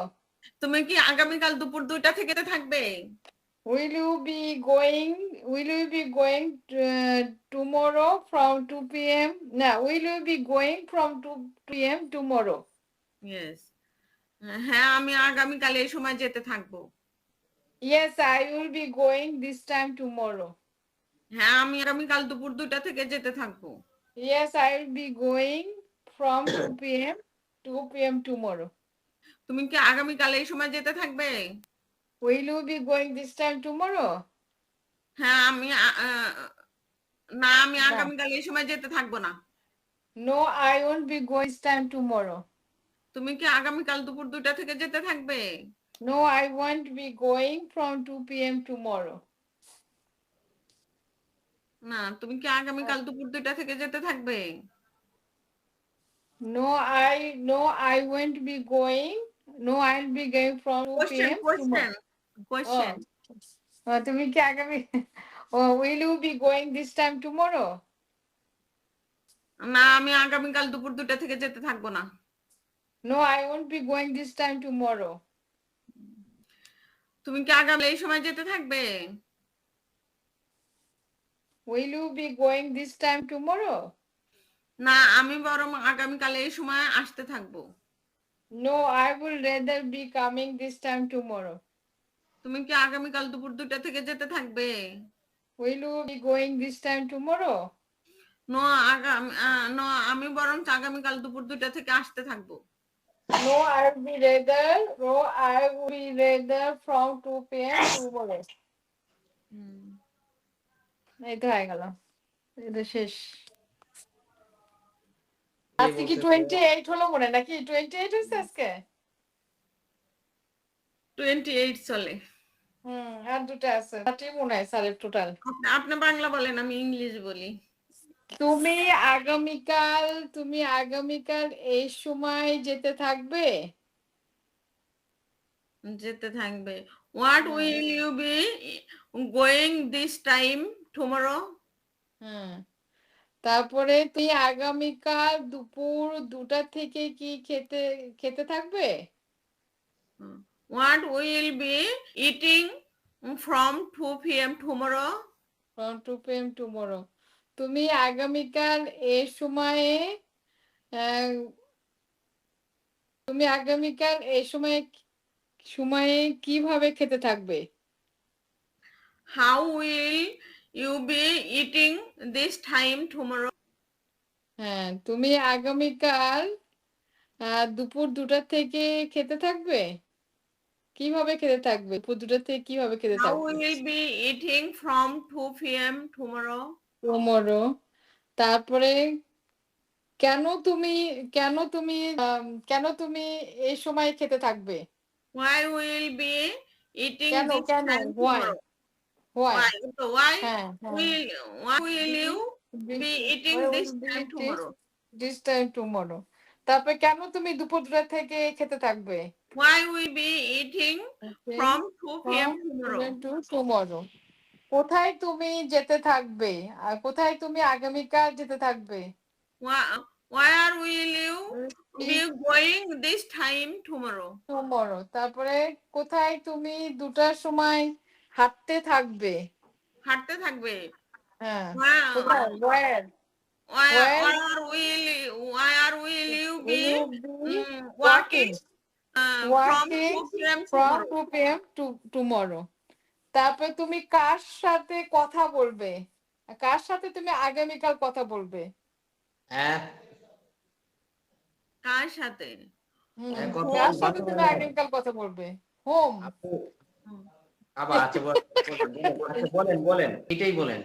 তুমি কি আগামীকাল দুপুর 2টা থেকে থাকবে? Will you be going tomorrow from 2 PM? No, will you be going from 2 PM tomorrow? Yes. হ্যাঁ, আমি আগামীকাল এই সময় যেতে থাকবো। Yes, I will be going this time tomorrow. হ্যাঁ, আমি আগামীকাল দুপুর 2টা থেকে যেতে থাকবো। Yes, I will be going from 2 PM tomorrow. তুমি কি আগামীকাল এই সময় যেতে থাকবে? Will you be going this time tomorrow? হ্যাঁ, আমি না, আমি No. আগামীকাল এই সময় যেতে থাকবো না। No, I won't be going this time tomorrow. তুমি কি আগামীকাল দুপুর 2টা থেকে যেতে থাকবে? No, I won't be going from 2 PM tomorrow. না, তুমি কি আগামীকাল দুপুর 2টা থেকে যেতে থাকবে? No, I won't be going. No, I'll be going from 2 PM tomorrow. Question. তুমি কি আগামী will you be going this time tomorrow? না, আমি আগামীকাল দুপুর 2টা থেকে যেতে থাকবো না। No, I won't be going this time tomorrow. তুমি কি আগামী এই সময় যেতে থাকবে? Will you be going this time tomorrow? না, আমি বরং আগামীকাল এই সময় আসতে থাকবো। No, I will rather be coming this time tomorrow. তুমি কি আগামীকাল দুপুর 2টা থেকে যেতে থাকবে? Will you be going this time tomorrow? No, আমি বরং আগামীকাল দুপুর 2টা থেকে আসতে থাকবো। No, I will be rather from 2 PM tomorrow. এই তো হয়ে গেল, এটা শেষ। আজকে কি 28 হলো মনে নাকি? 28 হয়েছে আজকে? 28 চলে। আর দুটো আছে, 30 মনে হয় স্যারের টোটাল। আপনি বাংলা বলেন, আমি ইংলিশ বলি। তুমি আগামীকাল এই সময় যেতে থাকবে? যেতে থাকবে। What will you be going this time tomorrow? তারপরে তুই আগামীকাল দুপুর 2টা থেকে কি খেতে থাকবে? What will be eating from 2 PM tomorrow? From 2 PM tomorrow. তুমি আগামীকাল এই সময়ে কিভাবে খেতে থাকবে? How will you be eating this time tomorrow? হ্যাঁ, তুমি আগামীকাল দুপুর 2টা থেকে খেতে থাকবে? কিভাবে খেতে থাকবে? দুপুর 2টা থেকে কিভাবে খেতে How থাকবে? will be eating from 2 PM tomorrow? tomorrow. তারপরে কেন তুমি এই সময় খেতে থাকবে? Why will be eating কেন this কেন time why tomorrow? why So why হ্যাঁ why will you be eating this time tomorrow? this time tomorrow. তারপরে কেন তুমি দুপুর 2টা থেকে খেতে থাকবে? Why will be eating from 2 PM tomorrow. কোথায় তুমি যেতে থাকবে? আর কোথায় তুমি আগামীকাল যেতে থাকবে? where will you be going this time tomorrow? Tomorrow. তারপরে কোথায় তুমি 2টার সময় হাঁটতে থাকবে? হাঁটতে থাকবে। হ্যাঁ, Where কোথায়? where where where will you will be you be working from walking 2 p.m. from tomorrow? 2 p.m. to tomorrow? তারপরে তুমি কার সাথে কথা বলবে? কার সাথে তুমি আগামীকাল কথা বলবে? হ্যাঁ কার সাথে? হ্যাঁ, কত কার সাথে ভালো তুমি ভালো। আগামীকাল কথা বলবে? হোম। আপু আবার আচ্ছা বলেন এটাই বলেন।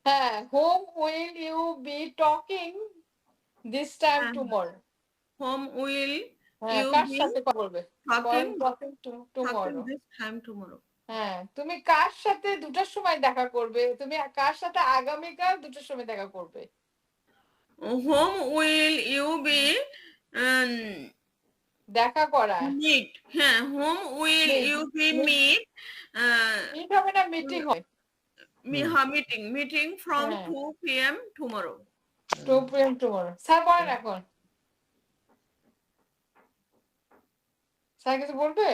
হ্যাঁ, whom will you be talking this time হ্যাঁ, টুমরো? whom will হ্যাঁ, you কার be সাথে কথা বলবে? talking talking tomorrow. this time tomorrow? হ্যাঁ, তুমি কার সাথে 2টার সময় দেখা করবে? তুমি কার সাথে আগামীকাল 2টার সময় দেখা করবে? Whom will you be দেখা করা। meet? হ্যাঁ, whom will Meet. you be Meet. meet? Meet হবে না, মিটিং হয়। meeting from হ্যাঁ। 2 p.m. tomorrow. 2 p.m. tomorrow. Sir বলেন এখন। স্যার কিছু বলবে?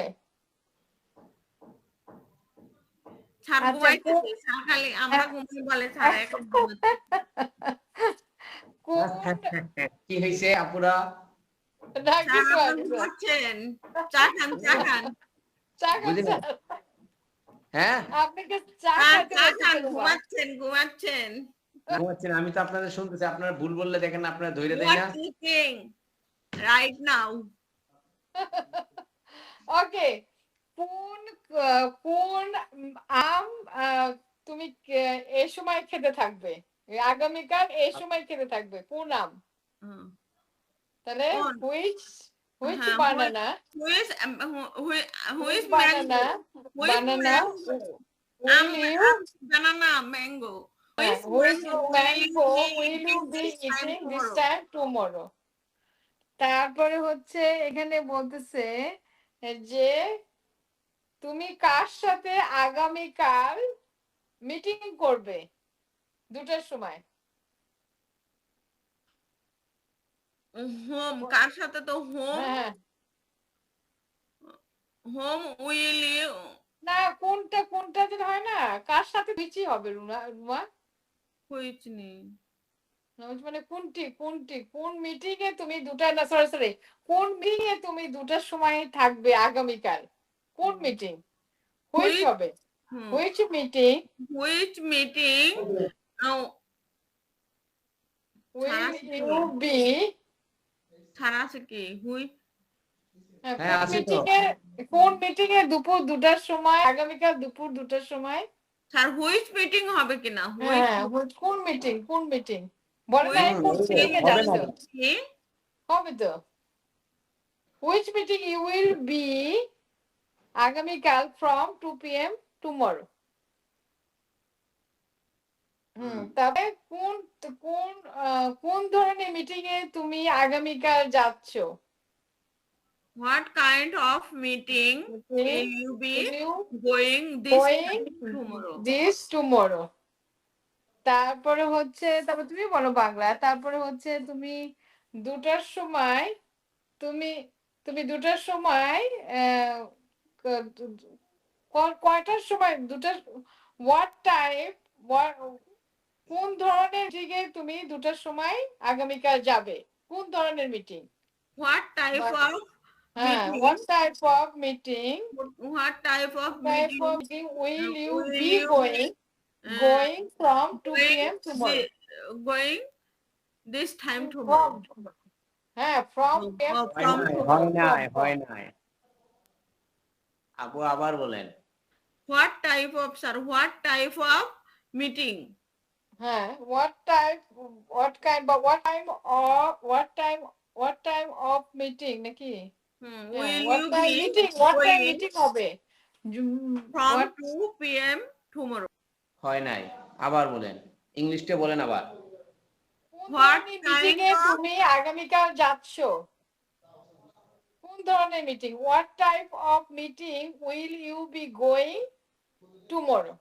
স্যার আচ্ছা, ঘুমাইতেছে, স্যার খালি আমরা ঘুমিয়ে বলে স্যার এখন ঘুমাচ্ছে। কোন কি হয়েছে আপুরা? না স্যার কিছু আপনি হয়নি স্যার। ঘুমাচ্ছেন, চা খান চা খান চা খান বুঝলেন? স্যার। হ্যাঁ আপনাকে চা স্যার খাইতে চা বলতেছে খান, বাবা। ঘুমাচ্ছেন ঘুমাচ্ছেন, আমি তো আপনাদের শুনতেছি, আপনারা ভুল বললে দেখেন আপনারা ধরে you দেয় are না। sleeping right now. ওকে, কোন কোন আম তুমি এই সময় খেতে থাকবে? আগামীকাল এই সময় খেতে থাকবে কোন আম? হুম। তাহলে কোন? হুইচ হ্যাঁ, বানানা? who is banana mango? Who is banana mango? will you Banana, mango. Who is which mango mango will will you you eat be this time eating this tomorrow? time tomorrow? তারপরে হচ্ছে এখানে বলতেছে যে তুমি কার সাথে আগামীকাল meeting করবে 2টার সময়? হোম, কার সাথে তো হোম হ্যাঁ, will you না কোনটা যেটা হয় না, কার সাথে বিচি হবে রুমা? which নেই। মানে কোন মিটিং এ তুমি 2টা না সরি কোন মিটিং এ তুমি 2টার সময় থাকবে আগামীকাল? কোন মিটিং? হুইচ Which হবে? Which meeting which meeting will you be ছাড়া আছে কি? হ্যাঁ আছে তো। কোন মিটিং এ দুপুর 2টার সময় আগামীকাল দুপুর 2টার সময়? স্যার হুইচ মিটিং হবে কিনা? হ্যাঁ, কোন মিটিং বলে না, কোন মিটিং এ হবে না। যাচ্ছ? হবে তো। Which meeting you will be আগামীকাল from 2 p.m. tomorrow? তবে কোন ধরনের মিটিং এ তুমি আগামীকাল যাচ্ছ? What kind of meeting will you be going this tomorrow? তারপরে হচ্ছে তুমি বলো বাংলা। তারপরে হচ্ছে তুমি 2টার সময় তুমি 2টার সময় কয়টার সময় 2টার what type কোন ধরনের মিটিং এ তুমি 2টার সময় আগামীকাল যাবে? কোন ধরনের meeting? What type of meeting? what type of meeting will you be going from 2 p.m. tomorrow? Going this time tomorrow. from হয় নাই। আপু আবার বলেন। What type of meeting? what time of meeting নাকি? Will you be meeting হবে from 2 p.m. tomorrow? হয় নাই, আবার বলেন, ইংলিশটা বলেন আবার। What মিটিং এ তুমি আগামীকাল যাচ্ছ? কোন ধরনের meeting? What type of meeting will you be going tomorrow?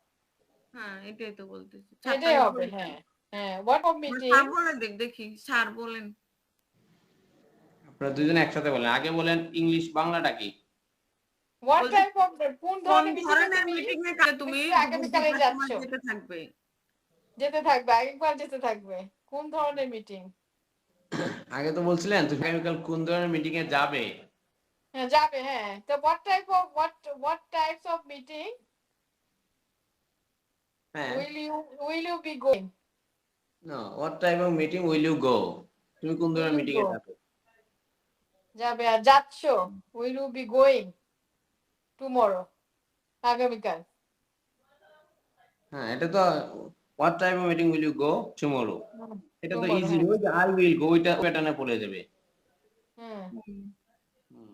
হ্যাঁ, এটাই তো বলতেছি। এটাই হবে। হ্যাঁ, what of স্যার meeting? বলে দেখি স্যার বলেন। আপনারা দুজনে একসাথে বলেন, আগে বলেন ইংলিশ বাংলাটা কি? What বলছি type of কোন কোন ধরনের মিটিং ধরনের তুমি মিটিং এ কালে তুমি আগামীকালে দুপুরের যাচ্ছ? সময় যেতে থাকবে? যেতে থাকবে, আরেকবার যেতে থাকবে। কোন ধরনের মিটিং? আগে তো বলছিলেন তুমি আগামীকাল কোন ধরনের মিটিং এ যাবে। যাবে, হ্যাঁ। তো what types of meeting হ্যাঁ, will you be going? no, what type of meeting will you go? তুমি কোন Will ধরনের you মিটিং এ go? যাবে? যাবে আর যাচ্ছ, will you be going tomorrow? আগামীকাল। হ্যাঁ, এটা তো what type of meeting will you go tomorrow? এটা তো tomorrow, ইজি, হ্যাঁ। ওই যে I will go ওইটা প্যাটার্নে পড়ে যাবে। হুম। হুম।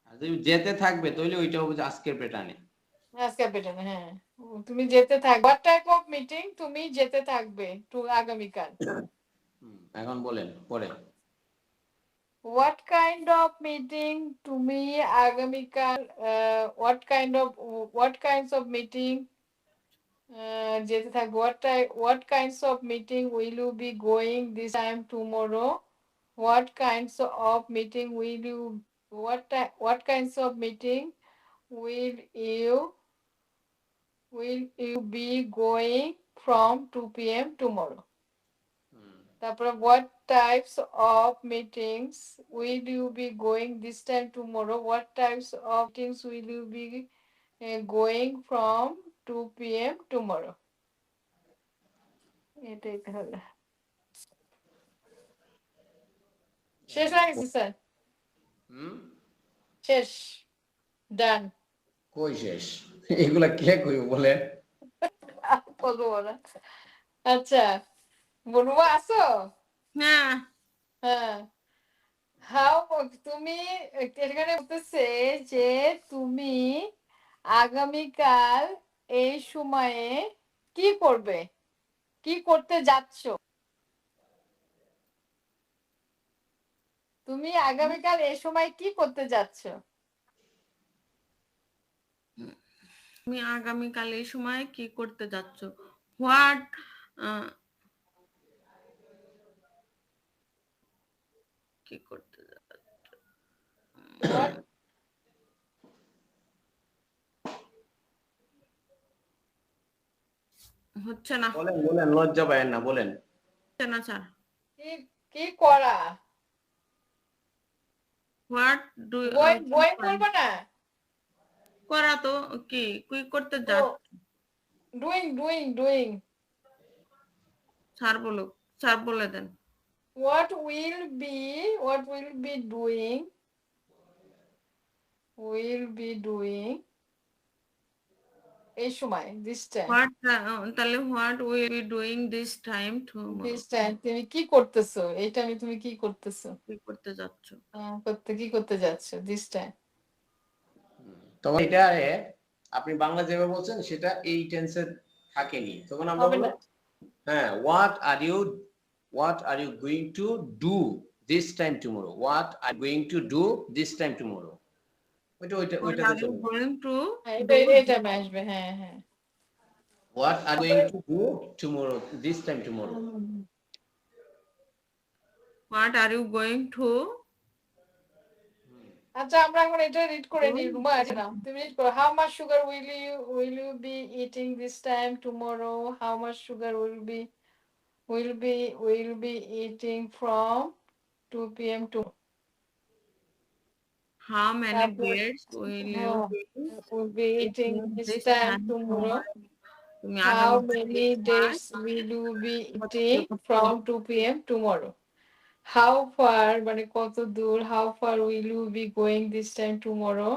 আর যদি যেতে থাকবে তাহলে ওইটা হবে যে আজকের প্যাটার্নে। আজকে পেটানো, হ্যাঁ। তুমি যেতে থাকবে, what type of meeting তুমি যেতে থাকবে আগামীকাল? এখন বলেন পরে। What kind of meeting তুমি আগামীকাল what kinds of meeting যেতে থাকবে, what kinds of meeting will you be going this time tomorrow? What kinds of meeting will you what kinds of meeting will you be going from 2 p.m. tomorrow? তারপরে what types of meetings will you be going this time tomorrow? What types of meetings will you be going from 2 p.m. tomorrow? এটাই তাহলে শেষ হয়ে গেছে sir, শেষ, ডান। কই শেষ? এগুলা কে কইব বলেন? বলবো না। আচ্ছা, বলবো আসো। হ্যাঁ হ্যাঁ, হাউ তুমি এখানে বলতেছে যে তুমি আগামীকাল এই সময়ে কি করবে, কি করতে যাচ্ছ? তুমি আগামীকাল এই সময় কি করতে যাচ্ছ? তুমি আগামীকাল এই সময় কি করতে যাচ্ছ? হোয়াট কি করতে What হচ্ছে না, বলেন বলেন, লজ্জা পায়েন না, বলেন। হচ্ছে না স্যার। কি কি করা? হোয়াট ডু বই করবে না? করা তো কি করতে যাচ্ছ? ডুইং স্যার বলো, স্যার বলে দেন। what will be doing এই সময় this time হোয়াট তাহলে what will be doing this time tomorrow, তুমি কি করতেছো, এইটা আমি তুমি কি করতেছো, কি করতে যাচ্ছ? কি করতে যাচ্ছ this time? তখন এটা আপনি বাংলা যেভাবে বলছেন সেটা এই টেন্সে থাকেনি, তখন আমরা হবে বলবো না। হ্যাঁ, what are you going to do this time tomorrow? What are you going to do this time tomorrow? ওইটাতে চলে যাবে। গোয়িং টু এটা আসবে, হ্যাঁ হ্যাঁ। What are you going to do tomorrow this time tomorrow? What are you going to. আচ্ছা, আমরা এখন এটা রিড করে নিই। রুমা আছে না, তুমি রিড করো। How much sugar will you be eating this time tomorrow? How much sugar will be eating from 2 p.m. to how many তারপর days will you will be eating this this time time tomorrow? তুমি How আগামী many days will you be eating from 2 p.m. tomorrow? How far মানে কত দূর, how far will you be going this time tomorrow?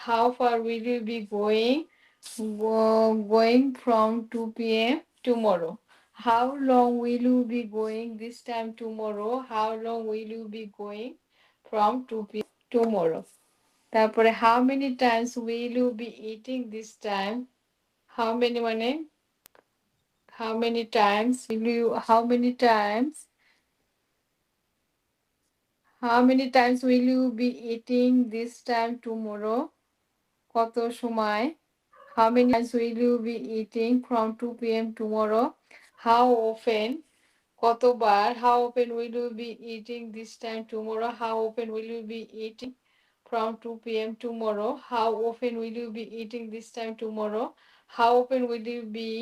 How far will you be going from 2 p.m. tomorrow? How long will you be going this time tomorrow? How long will you be going from 2 p.m. tomorrow? তারপরে how many times will you be eating this time? How many মানে how many times will you how many times will you be eating this time tomorrow? কত সময়? How many times will you be eating from 2 p.m. tomorrow? how often, কতবার, how often will you be eating this time tomorrow, how often will you be eating from 2 p.m. tomorrow, how often will you be eating this time tomorrow, how often will you be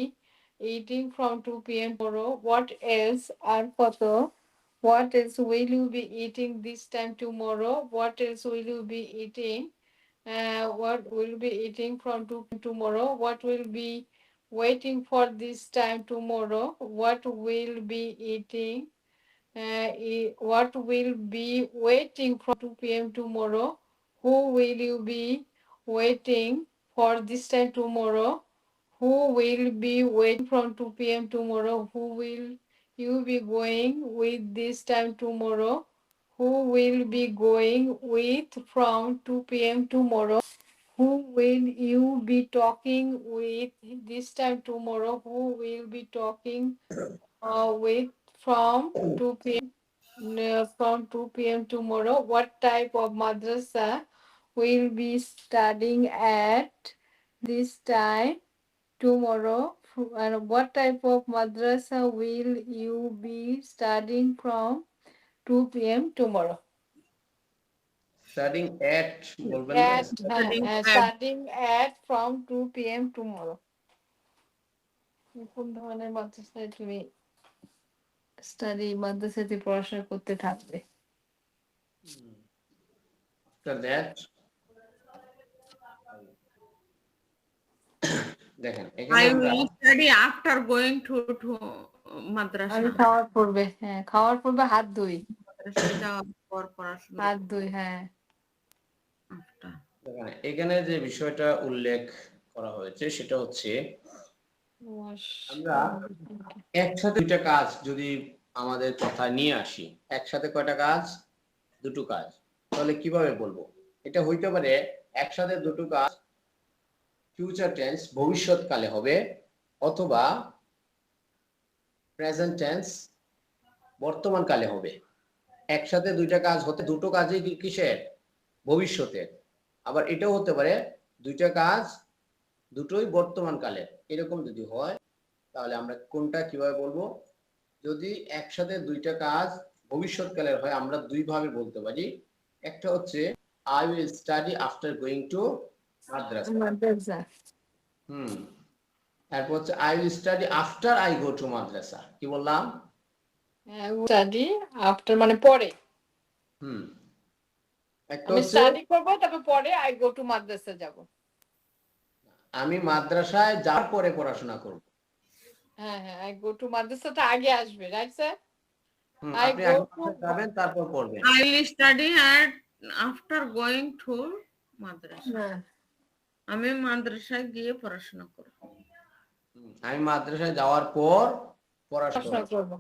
eating from 2 p.m. tomorrow, what else, আর কত, what else will you be eating this time tomorrow, what else will you be eating, what will be eating from 2 p.m. tomorrow, what will be waiting for this time tomorrow, what will be eating, what will be waiting from 2 p.m. tomorrow, who will you be waiting for this time tomorrow, who will be waiting from 2 p.m. tomorrow, who will you be going with this time tomorrow, who will be going with from 2 p.m. tomorrow, who will you be talking with this time tomorrow, who will be talking with from 2 p.m. From 2 p.m. tomorrow, what type of madrasa will be studying at this time tomorrow, and what type of madrasa will you be studying from 2 p.m. tomorrow? Studying at বলবেন না, At studying at from 2 p.m. tomorrow. কোন ধরনের মাদ্রাসায় তুমি মাদ্রাসাতে পড়াশোনা করতে থাকবে? After that, দেখেন এখানে I আমরা will study after going to madrasa. আমি খাওয়ার পূর্বে, হ্যাঁ খাওয়ার পূর্বে হাত ধুই, মাদ্রাসায় যাওয়ার পর পড়াশোনা হাত ধুই, হ্যাঁ। after. দেখেন, এখানে যে বিষয়টা উল্লেখ করা হয়েছে সেটা হচ্ছে আমরা একসাথে দুইটা কাজ যদি আমাদের কথা নিয়ে আসি, একসাথে কয়টা কাজ? দুটো কাজ। তাহলে কিভাবে বলবো? এটা হইতে পারে একসাথে দুটো কাজ ফিউচার টেন্স ভবিষ্যৎকালে হবে, অথবা প্রেজেন্ট টেন্স বর্তমান কালে হবে। একসাথে দুইটা কাজ হতে, দুটো কাজই কিসের? ভবিষ্যতের। আবার এটাও হতে পারে দুইটা কাজ দুটোই বর্তমান কালে। এরকম যদি হয় তাহলে আমরা কোনটা কিভাবে বলবো? যদি একসাথে দুইটা কাজ ভবিষ্যৎকালের হয় আমরা দুই ভাবে বলতে পারি। একটা হচ্ছে I will study after going to madrasa। তারপর হচ্ছে I will study after I go to madrasa। কি বললাম? স্টাডি আফটার মানে পরে। একটা আমি হচ্ছে স্টাডি করব, তারপর পরে I go to মাদ্রাসা যাব। আমি মাদ্রাসায় যাওয়ার পরে পড়াশোনা করব। হ্যাঁ হ্যাঁ, I go to মাদ্রাসাটা আগে আসবে, রাইট স্যার? আপনি আগে যাবেন তারপর পড়বেন। I will study after going to madrasa. আমি মাদ্রাসায় গিয়ে পড়াশোনা করব। আমি মাদ্রাসায় যাওয়ার পর পড়াশোনা করব।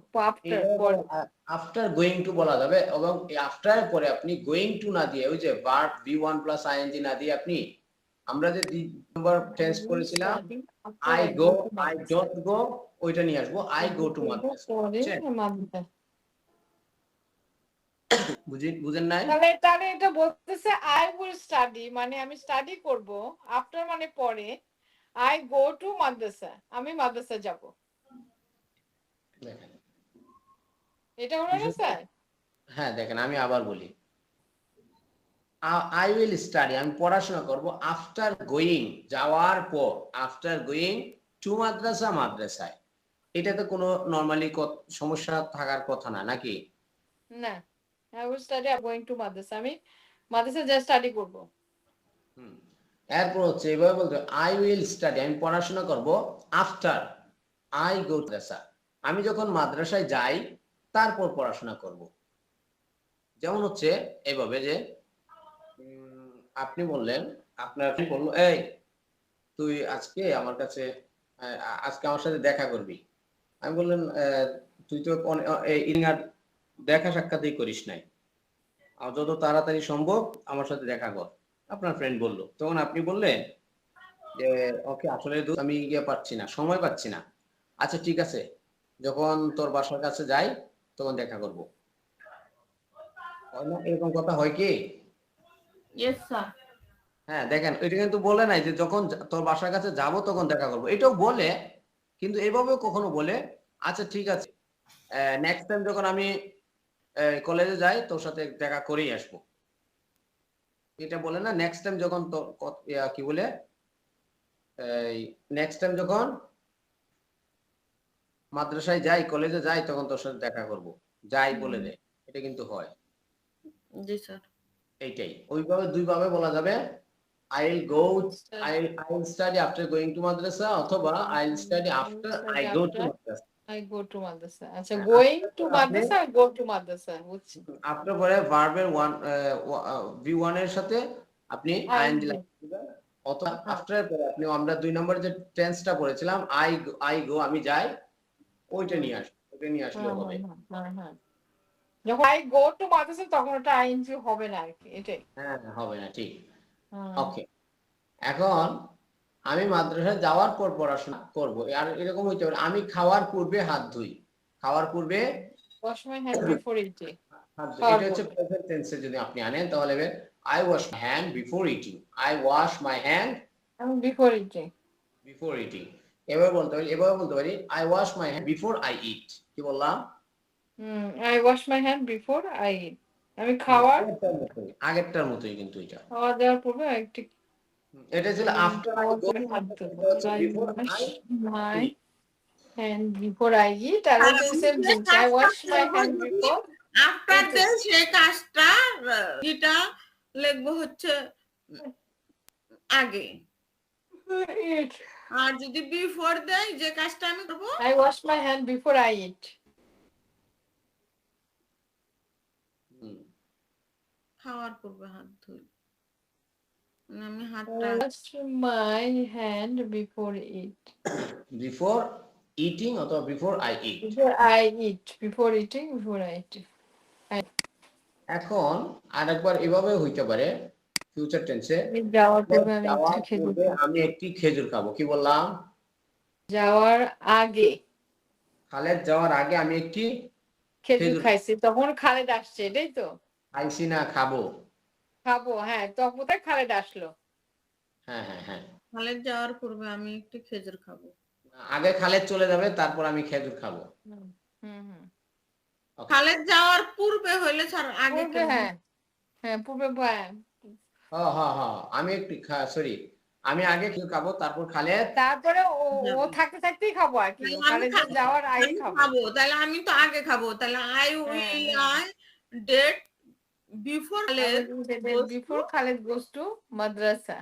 আফটার গোয়িং টু বলা যাবে, এবং এই আফটার পরে আপনি গোয়িং টু না দিয়ে ওই যে ভার্ব V1 প্লাস ing না দিয়ে আপনি, আমরা যে 2 নম্বর টেন্স করেছিলাম I go, I don't go, ওইটা নিয়ে আসবো I go to madrasa। বুঝেন নাই? তাহলে এটা বলতেছে I will study মানে আমি স্টাডি করব, আফটার মানে পরে, I go to মাদ্রাসা আমি মাদ্রাসা যাব। দেখেন এটা হলো না স্যার? হ্যাঁ দেখেন আমি আবার বলি, I will study আমি পড়াশোনা করব আফটার গোয়িং যাওয়ার পর, আফটার গোয়িং টু মাদ্রাসা মাদ্রাসায়। এটাতে কোনো নরমালি সমস্যা থাকার কথা না, নাকি? না, I will study going to মাদ্রাসা আমি মাদ্রাসা যা স্টাডি করব। এরপর হচ্ছে এইভাবে বলতে I will study আমি পড়াশোনা করব আফটার I go to মাদ্রাসা আমি যখন মাদ্রাসায় যাই তারপর পড়াশোনা করব। যেমন হচ্ছে এইভাবে যে আপনি বললেন, আপনার বললো এই তুই আজকে আমার কাছে আজকে আমার সাথে দেখা করবি। আমি বললেন তুই তো আর দেখা সাক্ষাৎই করিস নাই, যত তাড়াতাড়ি সম্ভব আমার সাথে দেখা কর। আপনার ফ্রেন্ড বললো, তখন আপনি বললেন যে ওকে আসলে আমি গিয়ে পাচ্ছি না, সময় পাচ্ছি না। আচ্ছা ঠিক আছে, যখন তোর বাসার কাছে যাই তখন দেখা করব। এরকম কথা হয় কি? Yes sir. হ্যাঁ দেখেন, এটা কিন্তু বলে নাই যে যখন তোর বাসার কাছে যাব তখন দেখা করব, এটাও বলে, কিন্তু এভাবেও কখনো বলে আচ্ছা ঠিক আছে, নেক্সট টাইম যখন আমি কলেজে যাই তোর সাথে দেখা করেই আসবো, এটা বলে না নেক্সট টাইম যখন কি বলে নেক্সট টাইম যখন মাদ্রাসায় যাই কলেজে যাই তখন তোর সাথে দেখা করব, যাই বলে দে, এটা কিন্তু হয়। জি স্যার। এইটাই ওইভাবে দুইভাবে বলা যাবে, I will go, I will study after going to madrasa, অথবা I will study after I go to madrasa. I go to madrasa. আচ্ছা, going to আপনি madrasa or go to madrasa, বুঝছি। আফটার পরে ভার্বের V1 এর সাথে আপনি আইএনজি দিবেন, অথবা আফটার পরে আপনি আমরা 2 নম্বরে যে টেন্সটা পড়েছিলাম আই গো আমি যাই, ওইটা নিয়ে আসবেন, ওইটা নিয়ে আসলেও হবে। হ্যাঁ, যখন I go to madrasa তখন ওটা ing হবে না আর কি, এটাই। হ্যাঁ হবে না, ঠিক। হুম। ওকে, এখন আমি মাদ্রাসায় যাওয়ার পর পড়াশোনা করব, আর এরকম হইতে পারে আমি খাওয়ার পূর্বে হাত ধুই, খাওয়ার পূর্বে wash my hand before eating. হাত ধুই, এটা হচ্ছে প্রেজেন্ট টেন্সে যদি আপনি আনেন তাহলে I wash my hand before eating, I wash my hand Before eating. Before eating. এভাবে বলতে পারি I wash my hand before I ইট। কি বললাম? I wash my hand before I eat. আমি খাওয়ার আগেরটার মতোই কিন্তু এটা, খাওয়া দেওয়ার পূর্বে একটু এটা ছিল আফটার আই গো, হাত ধুবো। I before wash I my hand before I eat, আর এটা সেম জিনিস, I wash my hand before after দে সে কাজটা যেটা লিখবো হচ্ছে আগে, eat. আর যদি বিফোর দেয় যে কাজটা আমি করবো I wash my hand before I eat. খাওয়ার পূর্বে হাত ধুই, মানে আমি হাতটা I wash my hand before eat. Before eating অথবা before I eat. Before I eat. Before eating, before I eat. এখন আরেকবার এভাবে হইতে পারে ফিউচার টেন্সে, যাওয়ার পূর্বে আমি যাওয়ার একটা খেজুর পূর্বে খাবো। আমি একটি খেজুর খাবো। কি বললাম? যাওয়ার আগে খালেদ যাওয়ার আগে আমি একটি খেজুর খাইছি, তখন খালেদ আসছে, এটাই তো? খাইছি না খাবো। খাবো, হ্যাঁ, তখন তাই খালেদ আসলো। হ্যাঁ হ্যাঁ হ্যাঁ, খালেদ যাওয়ার পূর্বে আমি একটু খেজুর খাবো। আগে খালেদ চলে যাবে তারপর আমি খেজুর খাবো। খালেদ যাওয়ার পূর্বে হইলে স্যার আগে পূর্বে, হ্যাঁ পূর্বে, আমি একটু সরি, আমি আগে খেজুর খাবো তারপর খালেদ, তারপরে ও থাকতে থাকতেই খাবো আর কি, খালেদ যাওয়ার আগে খাবো। তাহলে আমি তো আগে খাবো, তাহলে I will I date before Khaled goes to madrasa.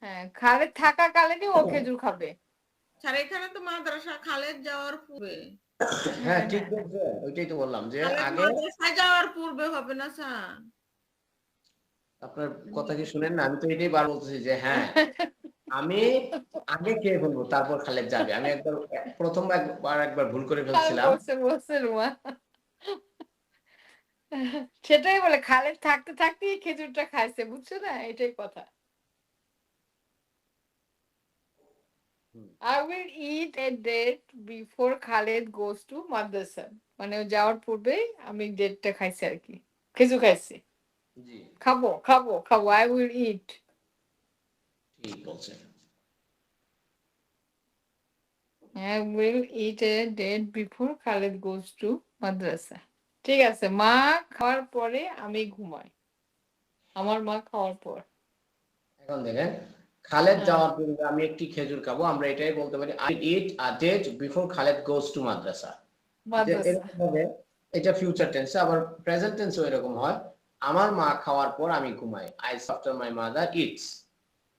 হ্যাঁ, খালেদ থাকাকালীনই ও খেজুর খাবে। স্যার এখানে তো মাদ্রাসা খালেদ যাওয়ার পূর্বে। হ্যাঁ ঠিক বলছেন, ওইটাই তো বললাম যে আগে মাদ্রাসায় যাওয়ার পূর্বে হবে না স্যার। আপনার কথা কি শুনেন না? আমি তো এটাই বার বলতেছি যে হ্যাঁ আমি আগে খেয়ে ফেলবো তারপর খালেদ যাবে। আমি একবার ভুল করে ফেলছিলাম। সেটাই বলে, খালেদ থাকতে থাকতেই খেজুরটা খাইছে, বুঝছো না? এটাই কথা। I will eat a date before Khaled goes to madrasa. মানে ও যাওয়ার পূর্বে আমি ডেটটা খাইছি আর কি, খেজুর খাইছি। জি, খাবো, I will eat. ঠিক বলছেন। I will eat a date before Khaled goes to madrasa. ঠিক আছে, মা খাওয়ার পরে আমি ঘুমাই। আমার মা খাওয়ার পর। এখন দেখেন, খালেদ যাওয়ার পূর্বে আমি একটি খেজুর খাবো, আমরা এটাই বলতে পারি I eat a date before Khaled goes to madrasa. এটা ফিউচার টেন্স। আবার প্রেজেন্ট টেন্সও এরকম হয়, আমার মা খাওয়ার পর আমি ঘুমাই, I after my mother eats.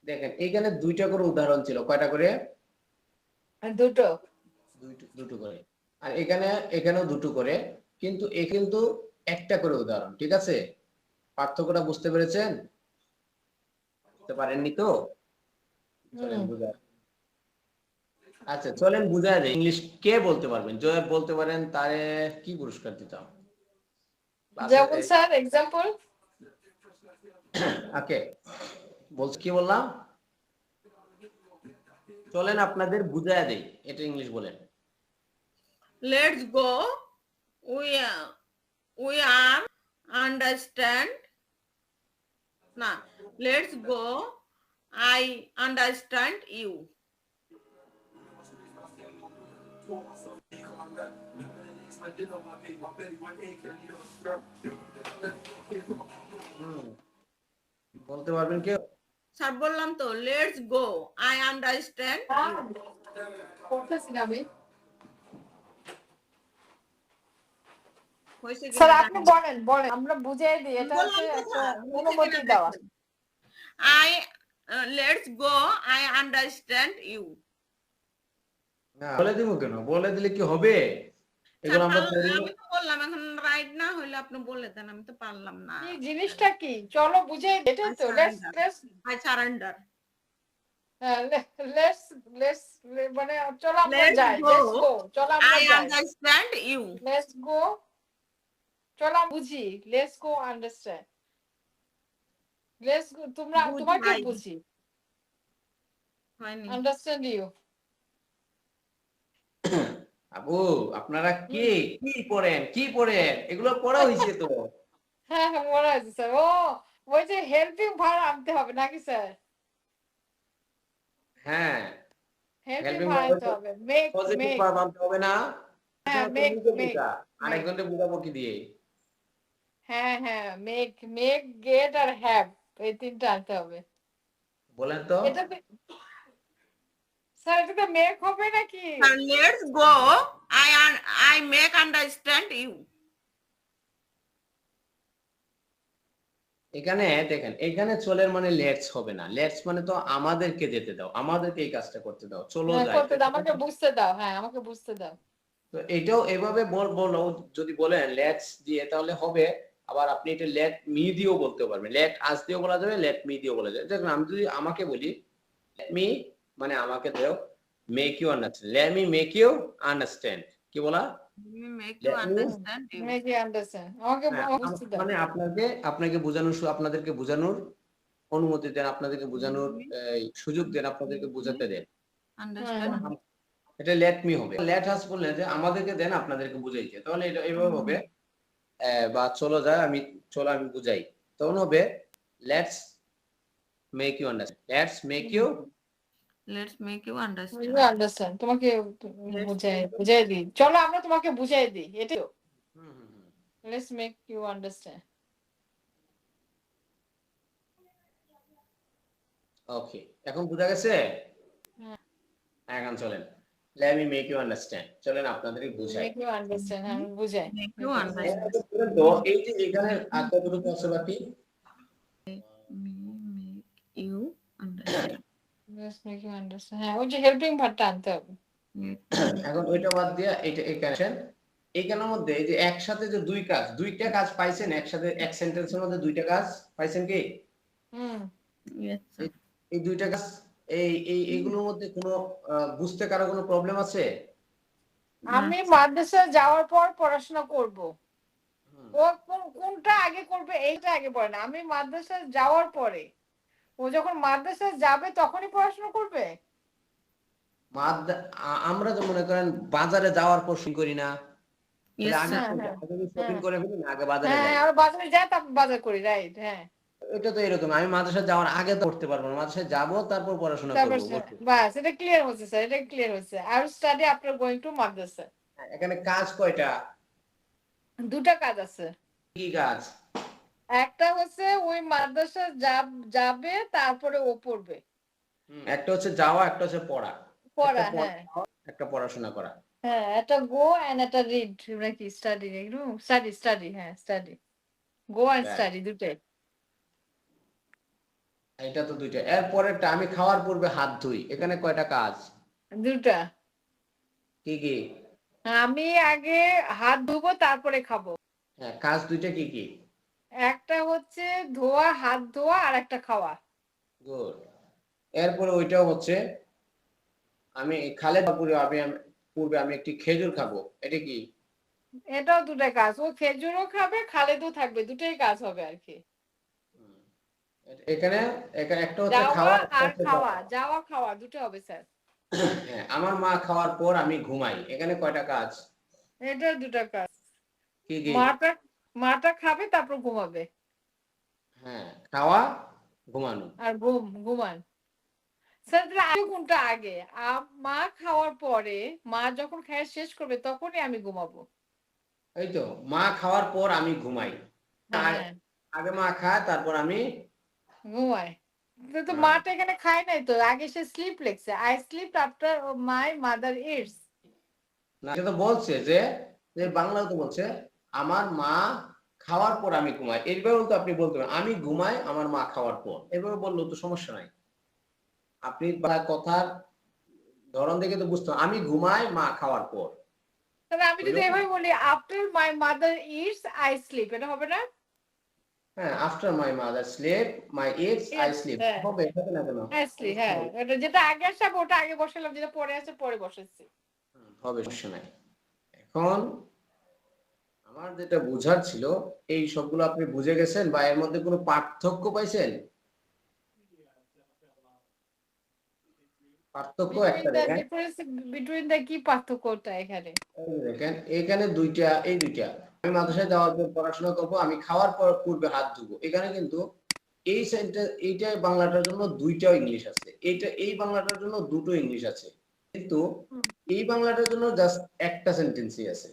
দেখেন এখানে দুইটা করে উদাহরণ ছিল, কয়টা করে? দুটো করে। আর এখানেও দুটো করে, কিন্তু কিন্তু একটা করে উদাহরণ। ঠিক আছে, পার্থক্যটা বুঝতে পেরেছেন? বুঝতে পারেননি তো? চলেন বুঝাই। আচ্ছা চলেন বুঝাই দেই। ইংলিশ কে বলতে পারবেন? যে বলতে পারেন তারে কি পুরস্কার দিতাম? যেমন স্যার এক্সাম্পল। ওকে, বলছি কি বললাম? চলেন আপনাদের বুঝাই দেই, এটা ইংলিশ বলেন। Let's go. We are understand. না, let's go. I understand you. হুম, বলতে পারবেন কেউ? স্যার বললাম তো let's go, I understand you. করতেছি না আমি। হয়েছে স্যার কিনা আপনি জানি না। বলেন বলেন, আমরা বুঝিয়ে দিই, এটা হচ্ছে বললাম তো একটা স্যার, হয়েছে অনুমতি কিনা দেওয়া। দেখেন। I let's go, I understand you. না বলে দিব কেন? বলে দিলে কি হবে? স্যার এগুলো আমরা পড়ি না। আমি তো বললাম, এখন রাইট না হইলে আপনি বলে দেন, আমি তো পারলাম না। কি জিনিসটা কি? চলো বুঝিয়ে দিই, এটাই আই তো। Let's surrender, let's I surrender. Let's let's মানে চলো আমরা লেটস যাই, গো, লেটস গো, চলো আমরা আই যাই। Understand you. লেটস গো, চলো আমরা বুঝি। Let's go understand, let's go, তোমাকে বুঝাই বুঝি। হয়নি। Understand you. আপু আপনারা কি কি পড়েন? কি পড়েন? এগুলো পড়া হইছে তো। হ্যাঁ হ্যাঁ, মনে আছে স্যার। ও, ওই যে হেল্পিং ভার্ব আনতে হবে নাকি স্যার? হ্যাঁ, হেল্পিং হেল্পিং ভার্ব ভার্ব আনতে হবে। মেক পজিটিভ মেক ভার্ব আনতে হবে না? হ্যাঁ, তো মেক নিজে মেক বুঝা। মেক আরেকজনকে বুঝাবো কি দিয়ে? হ্যাঁ হ্যাঁ, মেক মেক গেট আর হ্যাভ, এই তিনটা আনতে হবে। বলেন তো। এটাতে স্যার, এটাতে মেক হবে নাকি? Sir let's go, I make understand you. এখানে দেখেন, এখানে চলের মানে লেটস হবে না। লেটস মানে তো আমাদেরকে যেতে দাও, আমাদেরকে এই কাজটা করতে দাও, চলো হ্যাঁ, যাই। করতে দাও, আমাকে বুঝতে দাও। হ্যাঁ, আমাকে বুঝতে দাও। তো এটাও এভাবে বলো, যদি বলেন লেটস দিয়ে তাহলে হবে। আবার আপনি এটা লেট মি দিয়েও বলতে পারবেন, লেট আস দিয়েও বলা যাবে, লেট মি দিয়েও বলা যাবে। দেখুন আমি যদি আমাকে বলি লেট মি মানে আমাকে দাও, make you understand, let me make you understand. কি বলা? Make you let me, understand you. Make you understand, আমাকে বুঝতে দাও। মানে আপনাকে বোঝানোর আপনাদেরকে বোঝানোর অনুমতি দেন, আপনাদেরকে বোঝানোর সুযোগ দেন, আপনাদেরকে বোঝাতে দেন। হ্যাঁ আন্ডারস্ট্যান্ড। হ্যাঁ এটা লেট মি হবে। লেট আস বললে যে আমাদেরকে দেন, আপনাদেরকে বুঝাইতে, তাহলে এটা এভাবে হবে। বা চলো যায়, আমি বুঝাই, তখন হবে let's make you understand, let's make you. Let's make you you understand. Understand, তোমাকে লেটস বুঝাই দিই। চলো আমরা তোমাকে বুঝাই দিই, এটাই তো। Hmm hmm hmm. Let's make you understand. Okay, এখন বুঝা গেছে? হ্যাঁ, এখন চলেন let me make you understand, চলেন আপনাদেরকে বুঝাই। মেক ইউ আন্ডারস্ট্যান্ড, হ্যাঁ, আমি বুঝাই। Make you Make you understand. তো এই যে এখানে কতটুকু আছে বাকি? Make you understand. Let's make you understand. হ্যাঁ, ওই যে হেল্পিং ভার্বটা আনতে হবে। এখন ওইটা বাদ দিয়া এটা এখানে আসেন। এইখানের মধ্যে এই যে একসাথে যে দুইটা কাজ পাইছেন একসাথে, এক সেন্টেন্সের মধ্যে দুইটা কাজ পাইছেন কি? হুম। Yes sir. এই দুইটা কাজ, এইগুলোর মধ্যে কোনো বুঝতে কারো কোনো প্রবলেম আছে? আমি মাদ্রাসা যাওয়ার পর পড়াশোনা করব। হুম। ও কোনটা আগে করবে এইটা আগে পড়ে না, আমি মাদ্রাসা যাওয়ার পরে। ও যখন মাদ্রাসা যাবে তখনই পড়াশোনা করবে। আমরা তো মনে করেন বাজারে যাওয়ার পর শুরু করি না, তাহলে ইয়েস আগে স্যার। হ্যাঁ শপিং হ্যাঁ করে ফেলি না, আগে বাজারে হ্যাঁ, যাই? আমরা বাজারে যাই, তারপর বাজার করি, রাইট? হ্যাঁ, এটা তো এরকম, আমি মাদ্রাসা যাওয়ার আগে তো করতে পারবো না, মাদ্রাসায় যাবো তারপর পড়াশোনা তারপর করবো, বুঝছো? বাস, এটা ক্লিয়ার হচ্ছে স্যার, এটা ক্লিয়ার হচ্ছে। আর স্টাডি আফটার গোয়িং টু মাদ্রাসা। এখানে কাজ কয়টা? দুটা কাজ আছে। কি কাজ? একটা হচ্ছে ওই মাদ্রাসা যাবে, তারপরে ও পড়বে। একটা হচ্ছে যাওয়া, একটা হচ্ছে পড়া। পড়া, হ্যাঁ একটা পড়াশোনা করা। হ্যাঁ, একটা গো এন্ড একটা রিড, নাকি স্টাডি, এগুলো স্টাডি, হ্যাঁ study, go and Right. Study দুটাই। এটা তো দুইটা। এরপরেরটা আমি খাওয়ার পূর্বে হাত ধুই, এখানে কয়টা কাজ? দুটা। কি কি? আমি আগে হাত ধুবো, তারপরে খাবো। হ্যাঁ, কাজ দুইটা কি কি? একটা হচ্ছে ধোয়া, হাত ধোয়া, আর একটা খাওয়া। গুড। এরপরে ওইটাও হচ্ছে আমি খালেদ পূর্বে আমি একটি খেজুর খাবো, এটা কি? এটাও দুটা কাজ, ও খেজুরও খাবে, খালেদও থাকবে, দুটাই কাজ হবে আর কি। এখানে এখানে একটা হচ্ছে যাওয়া খাওয়া, একটা আর হচ্ছে খাওয়া, যাওয়া। যাওয়া খাওয়া দুটো হবে স্যার। হ্যাঁ, আমার মা খাওয়ার পর আমি ঘুমাই, এখানে কয়টা কাজ? এটাও দুটা কাজ। কি কি? মাটা খাবে, তারপর ঘুমাবে। হ্যাঁ, খাওয়া, ঘুমানো। আর ঘুমান। স্যার তাহলে আগে কোনটা আগে? মা খাওয়ার পরে, মা যখন খাওয়া শেষ করবে তখনই আমি ঘুমাবো। এই তো মা খাওয়ার পর আমি ঘুমাই। হ্যাঁ, আগে মা খায় তারপর আমি ঘুমাই। তো হ্যাঁ, মাটা এখানে খায় নাই তো, আগে সে স্লিপ লেখছে। I sleep after my mother it's. না সে তো বলছে যে যে বাংলাও তো বলছে আমার মা খাওয়ার পর আমি ঘুমাই। এইভাবেও তো আপনি বলতে পারেন আমি ঘুমাই আমার মা খাওয়ার পর। এভাবে বললেও তো সমস্যা নাই। আপনি কথার ধরন দেখে তো বুঝতে আমি ঘুমাই মা খাওয়ার পর। তাহলে আমি যদি এভাবে বলি after my mother it's I sleep, এটা হবে না? হ্যাঁ, after my mother sleep my it's I Yes, sleep হ্যাঁ, হবে হবে না কেন? আই স্লিপ, হ্যাঁ। এটা যেটা আগে আসে আমি ওটা আগে বসালাম, যেটা পরে আছে পরে বসাচ্ছি। হবে, সমস্যা নাই। এখন আমার যেটা বুঝার ছিল এই সবগুলো আপনি বুঝে গেছেন বা এর মধ্যে কোনো পার্থক্য পাইছেন? পার্থক্য একটা দেখেন, বিটুইন দ্য কি পার্থক্যটা এখানে? এই যে দেখেন এখানে দুইটা, এই দুইটা আমি মাদ্রাসায় যাওয়ার পর পড়াশোনা করব, আমি খাওয়ার পর পূর্বে হাত ধুবো। এখানে কিন্তু এই সেন্টেন্স এইটা বাংলাটার জন্য দুইটা ইংলিশ আছে, এইটা এই বাংলাটার জন্য দুটো ইংলিশ আছে, কিন্তু এই বাংলাটার জন্য জাস্ট একটা সেন্টেন্সই আছে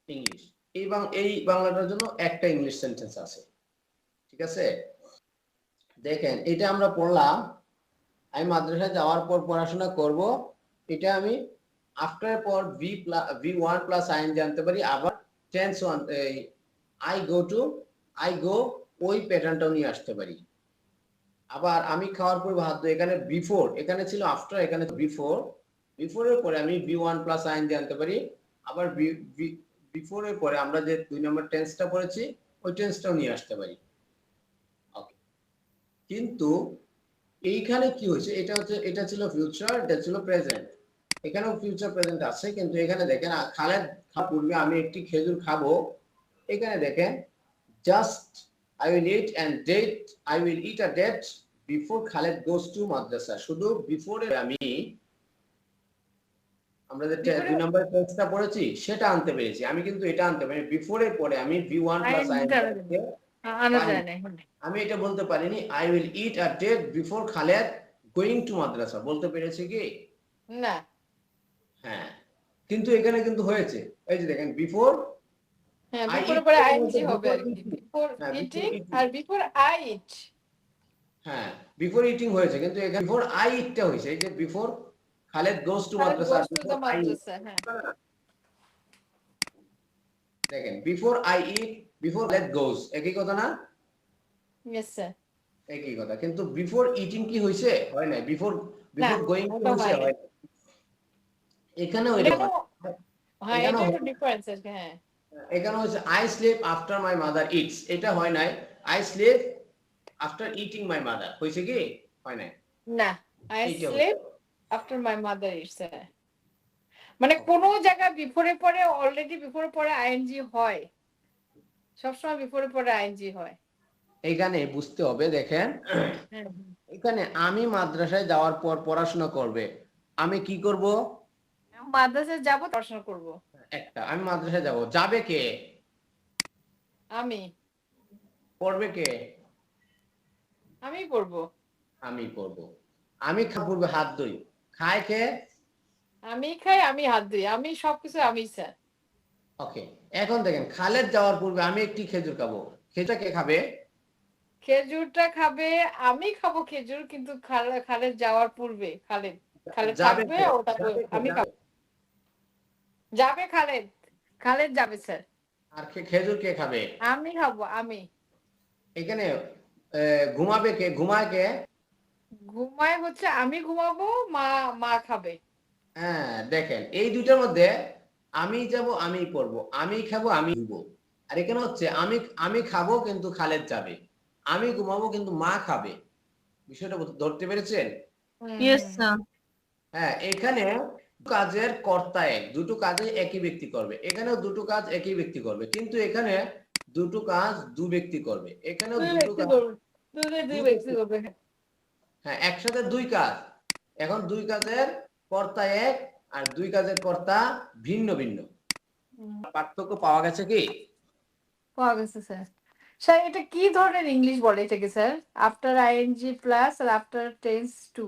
ইংলিশ। এই বাংলাটার জন্য একটা ইংলিশ সেন্টেন্স আছে। ঠিক আছে, দেখেন এটা আমরা পড়লাম আমি মাদ্রাসায় যাওয়ার পর পড়াশোনা করব, এটা আমি আফটার পর V1 প্লাস আইন জানতে পারি, আবার টেন্স ওয়ান আই গো ওই প্যাটার্নটাও নিয়ে আসতে পারি। আবার আমি খাওয়ার পর ভাত ধুই, এখানে বিফোর, এখানে ছিল আফটার, এখানে বিফোরের পরে আমি V1 প্লাস আইন জানতে পারি, আবার বিফোরের পরে আমরা যে 2 নম্বর টেন্সটা পড়েছি ওই টেন্সটাও নিয়ে আসতে পারি। ওকে, কিন্তু এইখানে কি হয়েছে, এটা ছিল ফিউচার, এটা ছিল প্রেজেন্ট। এখানেও ফিউচার প্রেজেন্ট আছে, কিন্তু এখানে দেখেন খালেদ পূর্বে আমি একটি খেজুর খাবো, এখানে দেখেন just I will eat and date, I will eat a date before Khaled goes to madrasa. শুধু বিফোরে আমি আমরা যে 2 নম্বর টেক্সটটা পড়েছি সেটা আনতে পেরেছি, আমি কিন্তু এটা আনতে পারি বিফোরের পরে আমি V1 প্লাস আইন আনা যায় না। আমি এটা বলতে পারিনি I will eat a date before Khaled going to madrasa, বলতে পেরেছি কি? না। হ্যাঁ, কিন্তু এখানে কিন্তু হয়েছে, এই যে দেখেন বিফোর হ্যাঁ, আই বিফোর ইট, পরে আইএনজি হবে আর কি। বিফোর হ্যাঁ ইটিং আর বিফোর আই ইট। হ্যাঁ বিফোর ইটিং হয়েছে, কিন্তু এখানে বিফোর আই ইটটা হয়েছে, এই যে before Khaled goes to madrasa, হ্যাঁ, দেখেন before I eat before Khaled goes, একই কথা না? Yes sir. একই কথা, কিন্তু বিফোর ইটিং কি হয়েছে? হয় নাই। বিফোর গোয়িং কি হয়েছে? হয় নাই। এখানেও এটা হয়। হ্যাঁ, এখানেও এটা একটু ডিফারেন্স আছে। হ্যাঁ, এখানে হচ্ছে I sleep after my mother it's, এটা হয় নাই। I sleep after eating my mother হয়েছে কি? হয় নাই। না, আই এইটা slip after my mother it's. মানে কোন জায়গায় বিফোরে পরে অলরেডি বিফোরে পরে আইএনজি হয়, সবসময় বিফোরে পরে আইএনজি হয়। এইখানে বুঝতে হবে, দেখেন এখানে আমি মাদ্রাসায় যাওয়ার পর পড়াশোনা করবে, আমি কি করব? মাদ্রাসায় যাব, পড়াশোনা করব। একটা আমি মাদ্রাসায় যাব, যাবে কে? আমি। পড়বে কে? আমি পড়ব। আমি পড়ব। আমি পূর্বে হাত ধুই, খায় কে? আমি খাই, আমি হাত ধুই, আমি সবকিছু আমি স্যার। ওকে, এখন দেখেন খালেদ যাওয়ার পূর্বে আমি একটি খেজুর খাবো, খেজুরটা কে খাবে? খেজুরটা খাবে, আমি খাবো খেজুর, কিন্তু খালেদ যাওয়ার পূর্বে খালেদ যাবে থাকবে, কে? ওটা যাবে কে? আমি খাবো। যাবে খালেদ যাবে স্যার। আর খেজুর কে খাবে? আমি খাবো, আমি। এখানে ঘুমাবে কে? ঘুমায় কে? ঘুমায় হচ্ছে আমি ঘুমাবো, মা খাবে। হ্যাঁ, দেখেন এই দুইটার মধ্যে আমি যাব, আমি পড়বো, আমি খাবো, আমি ঘুমবো। আর এখানে হচ্ছে আমি খাবো কিন্তু খালেদ যাবে, আমি ঘুমাবো কিন্তু মা খাবে। বিষয়টা ধরতে পেরেছেন? Yes sir. হ্যাঁ, এখানে কাজের কর্তা এক, দুটো কাজে একই ব্যক্তি করবে, এখানেও দুটো কাজ একই ব্যক্তি করবে, কিন্তু এখানে দুটো কাজ দু ব্যক্তি করবে, এখানেও দুটো কাজ দুই ব্যক্তি করবে। হ্যাঁ, একসাথে দুই কাজ। এখন দুই কাজের কর্তা এক আর দুই কাজের কর্তা ভিন্ন ভিন্ন। পার্থক্য পাওয়া গেছে কি? পাওয়া গেছে স্যার। স্যার এটা কি ধরনের ইংলিশ বলে এটাকে স্যার? আফটার আইএনজি প্লাস আর আফটার টেন্স টু।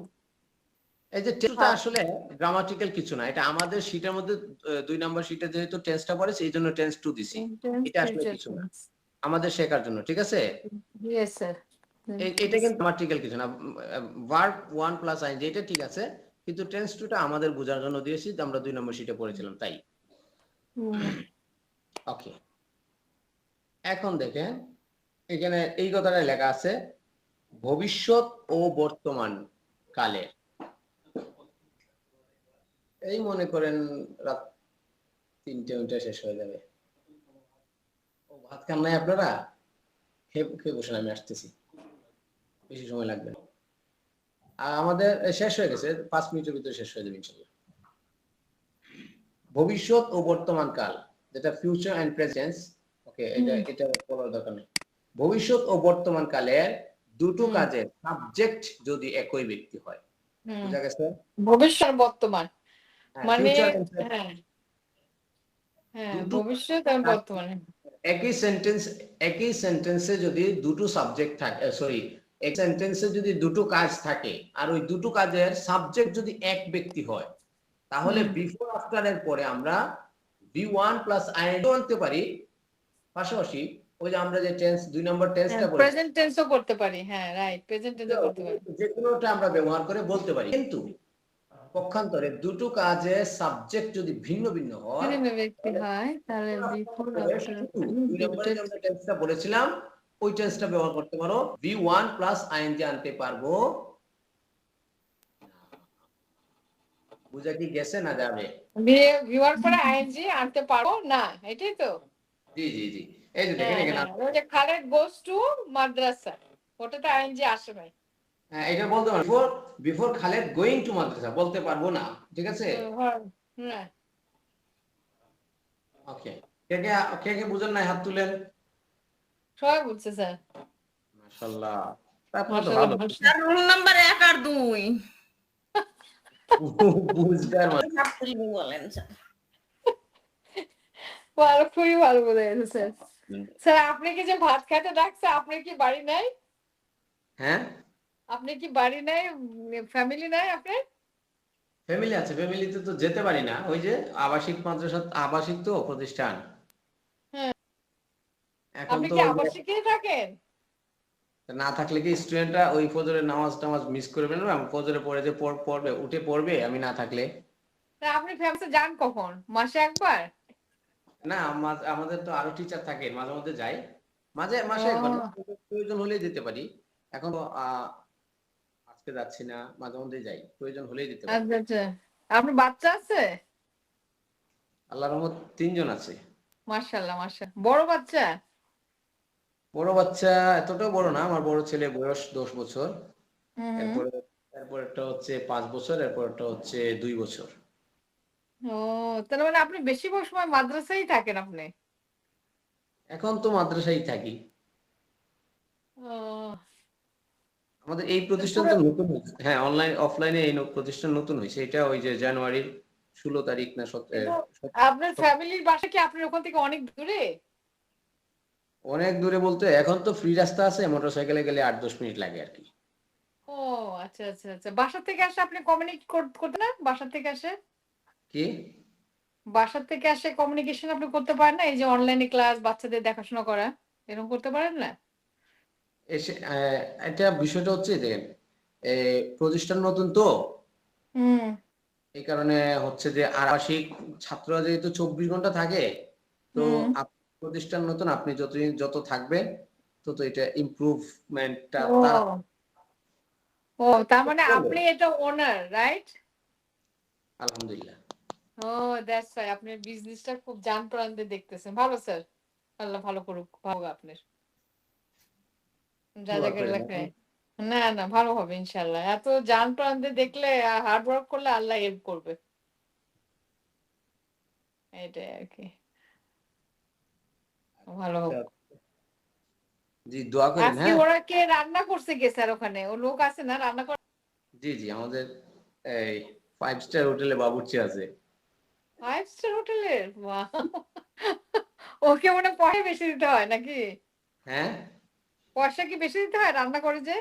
এই যে টেন্সটা আসলে গ্রামাটিক্যাল কিছু না, এটা আমাদের শীটের মধ্যে 2 নাম্বার শীটে যেহেতু টেন্সটা পড়েছে এই জন্য টেন্স 2 দিছি। Intense এটা আসলে future কিছু না, tense. আমাদের শেখার জন্য, ঠিক আছে? Yes, sir. এটা কিন্তু গ্রামাটিক্যাল কিছু না, ভার্ব 1 প্লাস আইএনজি এটা ঠিক আছে, কিন্তু টেন্স 2টা আমাদের বোঝার জন্য দিয়েছি, আমরা 2 নম্বর শীটে পড়েছিলাম তাই। ওকে, এখন দেখেন এখানে এই কথাটা লেখা আছে ভবিষ্যৎ ও বর্তমান কালের। এই মনে করেন রাত 3টে শেষ হয়ে যাবে, ও ভাত খান নাই আপনারা? খেয়ে বসেন, আমি আসতেছি, বেশি সময় লাগবে না। আর আমাদের শেষ হয়ে গেছে, 5 মিনিটের ভিতরে শেষ হয়ে যাবে ইনশাআল্লাহ। ভবিষ্যৎ ও বর্তমান কাল, যেটা ফিউচার এন্ড প্রেজেন্স, ওকে, এটা বলার দরকার নেই। ভবিষ্যৎ ও বর্তমান কালের দুটো কাজের সাবজেক্ট যদি একই ব্যক্তি হয়, বুঝা গেছে? ভবিষ্যৎ বর্তমান মানে future and হ্যাঁ হ্যাঁ দুটো ভবিষ্যৎ আর বর্তমানে একই সেন্টেন্সে যদি দুটো সাবজেক্ট থাকে, সরি, এক সেন্টেন্সে যদি দুটো কাজ থাকে আর ওই দুটো কাজের সাবজেক্ট যদি এক ব্যক্তি হয়, তাহলে বিফোর আফটার এর পরে আমরা V1 প্লাস আইএনজি আনতে পারি, পাশাপাশি ওই যে আমরা যে টেন্স 2 নম্বর টেন্সটা বলেছি প্রেজেন্ট টেন্সও করতে পারি। হ্যাঁ, রাইট, প্রেজেন্ট টেন্সও করতে পারি, যে কোনোটা আমরা ব্যবহার করে বলতে পারি, কিন্তু পক্ষান্তরে দুটো কাজের সাবজেক্ট যদি ভিন্ন ভিন্ন হয়, ভিন্ন ব্যক্তি হয় তাহলে বিফোর আফটার 2 নম্বরে যে আমরা টেন্সটা বলেছিলাম ওই টেন্সটা ব্যবহার করতে পারো, V1 প্লাস আইএনজি আনতে পারবো। বুঝা কি গেছে না যাবে? ভিউয়ার পরে আইএনজি আনতে পারো না, এটাই তো। জি জি জি, এই যে দেখেন এখানে ওই যে খালেদ গোস টু মাদ্রাসা, ওটাতে আইএনজি আসে নাই। হ্যাঁ, এটা বলতে পারবো, before Khaled going to madrasa বলতে পারবো না, ঠিক আছে? হ্যাঁ, ওকে, কে কে বুঝেন নাই হাত তুলেন। সবাই বুঝছে স্যার। মাশাআল্লাহ, তারপরে তো ভালো তার রোল নাম্বার 1 আর 2 বুঝবার মানে সব তুলবে বলেন স্যার। ভালো, খুবই ভালো বোঝা গেছে স্যার। স্যার আপনি কি যে ভাত খেতে ডাকছে, আপনার কি বাড়ি নাই? হ্যাঁ, আপনি কি বাড়ি নাই, ফ্যামিলি নাই আপনার? ফ্যামিলি আছে, ফ্যামিলিতে তো যেতে পারি না, ওই যে আবাসিক মাদ্রাসা, আবাসিক তো প্রতিষ্ঠান। হ্যাঁ, এখন আপনি তো কি আবাসিকেই থাকেন? না থাকলে কি স্টুডেন্টরা ওই ফজরের নামাজ টামাজ মিস করবে না, ফজরে পড়ে যে পড়বে, উঠে পড়বে আমি না থাকলে? তা আপনি ফ্যামিলিতে যান কখন, মাসে একবার? না, আমাদের তো আরো টিচার থাকে, মাঝে মধ্যে যাই, মাসে একবার না, প্রয়োজন হলেই যেতে পারি। এখন তো আজকে যাচ্ছি না, মাঝে মধ্যে যাই, প্রয়োজন হলেই যেতে পারি। আচ্ছা আচ্ছা, আপনার বাচ্চা আছে? আল্লাহর রহমত 3 জন আছে। মাশাআল্লাহ মাশাআল্লাহ, বড় বাচ্চা? বড় বাচ্চা এতটাও বড় না, আমার বড় ছেলে বয়স 10 বছর, এরপরটা হচ্ছে 5 বছর, এরপরটা হচ্ছে 2 বছর। ও, তার মানে আপনি বেশিরভাগ সময় মাদ্রাসায় থাকেন আপনি? এখন তো মাদ্রাসায় থাকি। আমাদের এই প্রতিষ্ঠান তো নতুন হয়েছে, হ্যাঁ, অনলাইন অফলাইনে এই প্রতিষ্ঠান নতুন হয়েছে, এটা ওই যে জানুয়ারির 16 তারিখ না আপনার ফ্যামিলির বাসা কি আপনার ওখান থেকে অনেক দূরে? অনেক দূরে বলতে এখন তো ফ্রি রাস্তা আছে, মোটরসাইকেলে গেলে 8-10 মিনিট লাগে আর কি। ও আচ্ছা আচ্ছা আচ্ছা, বাসা থেকে আসে আপনি কমিউনিকেট করতে না? বাসা থেকে আসে, কি বাসা থেকে আসে কমিউনিকেশন আপনি করতে পারেন না? এই যে অনলাইনে ক্লাস, বাচ্চাদের দেখাশোনা করা, এরকম করতে পারেন না? এসে এটা বিষয়টা হচ্ছে দেখেন, প্রতিষ্ঠান নতুন তো, এই কারণে হচ্ছে যে আবাসিক ছাত্ররা যেহেতু 24 ঘন্টা থাকে, তো প্রতিষ্ঠান নতুন, আপনি যত থাকবেন তত এটা ইমপ্রুভমেন্টটা ও, তার মানে আপনি এটা ওনার, রাইট? আলহামদুলিল্লাহ। ও, দ্যাটস ওয়াই আপনি বিজনেসটা খুব জান প্রাণ দিয়ে দেখতেছেন। ভালো স্যার, আল্লাহ ভালো করুক, ভালো আপনার জাজাকাল্লাহ। না না, ভালো হবে ইনশাআল্লাহ। এত জান প্রাণ দিয়ে দেখলে, হার্ড ওয়ার্ক করলে আল্লাহ হেল্প করবে, এটাই আর কি। ভালো হোক। জি, দোয়া করেন। আজকে ওরা কে রান্না করছে কে স্যার ওখানে? ও লোক আছে না রান্না করে? জি জি, আমাদের এই 5 স্টার হোটেলে বাবুর্চি আছে। 5 স্টার হোটেলের? ওকে মনে পয়সা বেশি দিতে হয় নাকি? হ্যাঁ, পয়সা কি বেশি দিতে হয় রান্না করে যে?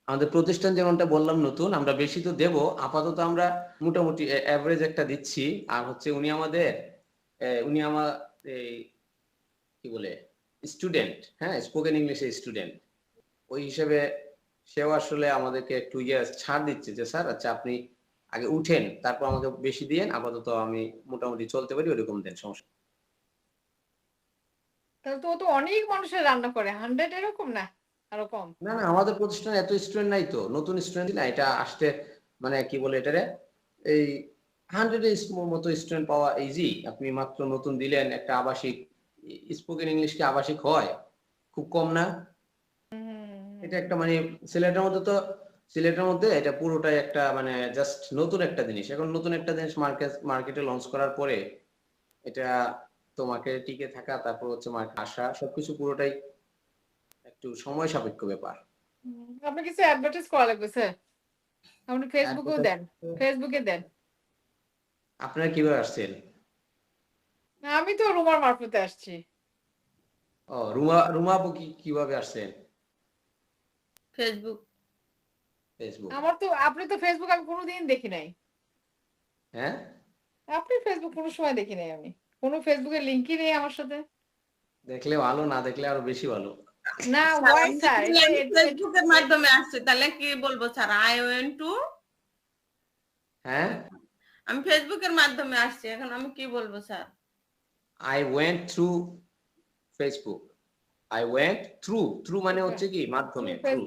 আমাদের প্রতিষ্ঠান যেমনটা বললাম নতুন, আমরা বেশি তো দেব, আপাতত আমরা মোটামুটি অ্যাভারেজ একটা দিচ্ছি। আর হচ্ছে উনি আমার এই কি বলে স্টুডেন্ট, হ্যাঁ, স্পোকেন ইংলিশের স্টুডেন্ট, ওই হিসেবে সেও আসলে আমাদেরকে একটু ছাড় দিচ্ছে যে স্যার আচ্ছা আপনি আগে উঠেন, তারপর আমাকে বেশি দিয়েন, আপাতত আমি মোটামুটি চলতে পারি, ওরকম দেন, সমস্যা নেই। তাহলে তো ও তো অনেক মানুষের রান্না করে, 100 এরকম না আরো কম? না না, আমাদের প্রতিষ্ঠানে এত স্টুডেন্ট নাই তো, নতুন স্টুডেন্ট না, এটা আসতে মানে কি বলে এটারে এই 100 মতো স্টুডেন্ট পাওয়া ইজি। আপনি মাত্র নতুন দিলেন একটা আবাসিক, স্পোকেন ইংলিশ কি আবাসিক হয়? খুব কম না? এটা একটা মানে সিলেটের মধ্যে এটা পুরোটাই একটা মানে জাস্ট নতুন একটা জিনিস। এখন নতুন একটা জিনিস মার্কেটে লঞ্চ করার পরে এটা তোমাকে টিকে থাকা, তারপর হচ্ছে মার্কেট আসা, সবকিছু পুরোটাই একটু সময় সাপেক্ষ ব্যাপার। আপনি কিছু অ্যাডভার্টাইজ করা লাগবে স্যার, আপনি ফেসবুকেও দেন, ফেসবুকে দেন। আপনারা কিভাবে আসছেন? আমি তো রুমার মারফতে আসছি। ও, রুমা আপু কিভাবে আসছেন? ফেসবুক। আপনি তো ফেসবুক আমি কোনোদিন দেখি নাই। হ্যাঁ, আপনি ফেসবুক কোনো সময় দেখি নাই, আমি কোনো ফেসবুকের লিঙ্কই নেই আমার সাথে। দেখলে ভালো, না দেখলে আরো বেশি ভালো। না স্যার, ওয়াই আমি স্যার, ফেসবুকের মাধ্যমে আসছি, তাহলে কি বলবো স্যার? আই ওয়েন্ট টু, হ্যাঁ, আমি ফেসবুকের মাধ্যমে আসছি, এখন আমি কি বলবো sir? I went through Facebook. I went through মানে হচ্ছে কি মাধ্যমে, থ্রু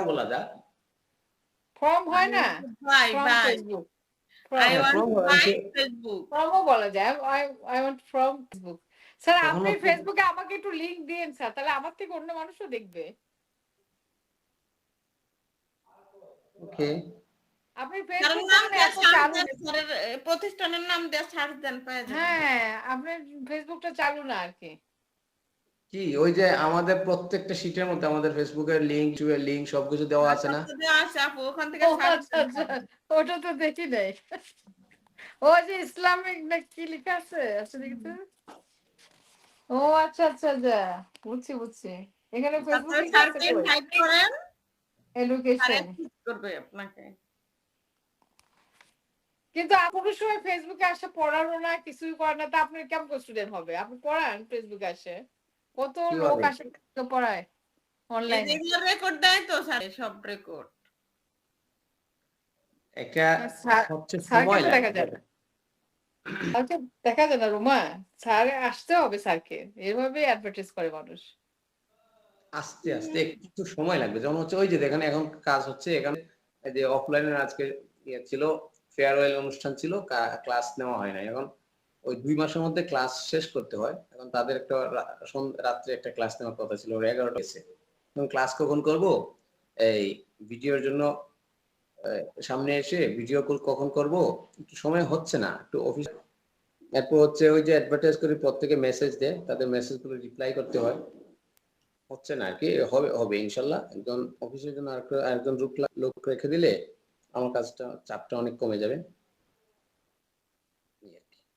বলা যায়। ফ্রম হয় না, by from by, Facebook, I want from by হচ্ছে- ফেসবুক। ফ্রমও বলা যায়, I want from Facebook. Sir তখন আপনি হচ্ছে- ফেসবুকে আমাকে একটু লিংক দিন স্যার, তাহলে আমার থেকে অন্য মানুষও দেখবে। ওকে, আপনি স্যারের ফেসবুক নাম দিয়ে সার্চ চালু, দেন, স্যারের প্রতিষ্ঠানের নাম দিয়ে সার্চ দেন, পেয়ে যাবেন। হ্যাঁ আপনার ফেসবুকটা চালু না আর কি। কি ওই যে আমাদের প্রত্যেকটা শীটের মধ্যে আমাদের ফেসবুকের লিংক সবকিছু দেওয়া আছে না? আচ্ছা, দেওয়া আছে আপু, ওখান থেকে ও সার্চ আচ্ছা আচ্ছা, ওটা তো দেখি নাই। ও যে ইসলামিক না কি লেখা আছে, আচ্ছা দেখি তো। ও আচ্ছা আচ্ছা আচ্ছা, বুঝছি বুঝছি, এখানে ফেসবুক তারপরে লিখা আছে স্যারকে ইনভাইট করেন, স্যার এডুকেশন। ঠিক করবে আপনাকে। কিন্তু কোনো সময় ফেসবুকে আসে পড়ানো না, কিছুই করে না, তা আপনি কেমন স্টুডেন্ট হবে? আপনি পড়ান ফেসবুকে আসে, কত লোক কিভাবে? আসে পড়ায় এই অনলাইনে। যেগুলো রেকর্ড দেয় তো স্যার, সব রেকর্ড। একটা হচ্ছে স্যারকে সময় তো দেখা লাগে। যায় না, স্যারকে দেখা যায় না রুমা, স্যার আসতে হবে স্যারকে, এভাবে অ্যাডভার্টাইজ করে মানুষ। আস্তে আস্তে একটু সময় লাগবে, যেমন হচ্ছে ওই যে দেখেন এখন কাজ হচ্ছে এখানে, এই যে অফলাইনের আজকে ছিল, ফেয়ারওয়েল অনুষ্ঠান ছিল, ক্লাস নেওয়া হয় না। এখন ওই 2 মাসের মধ্যে ক্লাস শেষ করতে হয়। এখন তাদের একটা রাত্রে একটা ক্লাস নেওয়ার কথা ছিল, ওর 11টা গেছে। এখন ক্লাস কখন করব, এই ভিডিওর জন্য সামনে এসে ভিডিও কল কখন করব, একটু সময় হচ্ছে না, একটু অফিস। এরপর হচ্ছে ওই যে অ্যাডভার্টাইজ করে প্রত্যেকে মেসেজ দেয়, তাদের মেসেজগুলো রিপ্লাই করতে হয়, হচ্ছে না আর কি। হবে ইনশাল্লাহ। একজন অফিসের জন্য আরেকজন লোক রেখে দিলে আমার কাজটা চাপটা অনেক কমে যাবে।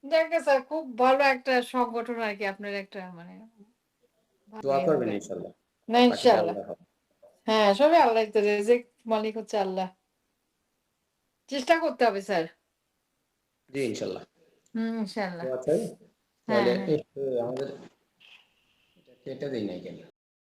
দেখে স্যার খুব ভালো একটা সংগঠন আর কি আপনার, একটা মানে দোয়া করবেন ইনশাল্লাহ। না ইনশাআল্লাহ, হ্যাঁ সবই আল্লাহ, তো রিজিক মালিক হচ্ছে আল্লাহ, চেষ্টা করতে হবে স্যার। জি ইনশাল্লাহ। ইনশাআল্লাহ। তো আচ্ছা, হ্যাঁ তাহলে হ্যাঁ। আমাদের এটা কেটে দেই নাই কেন?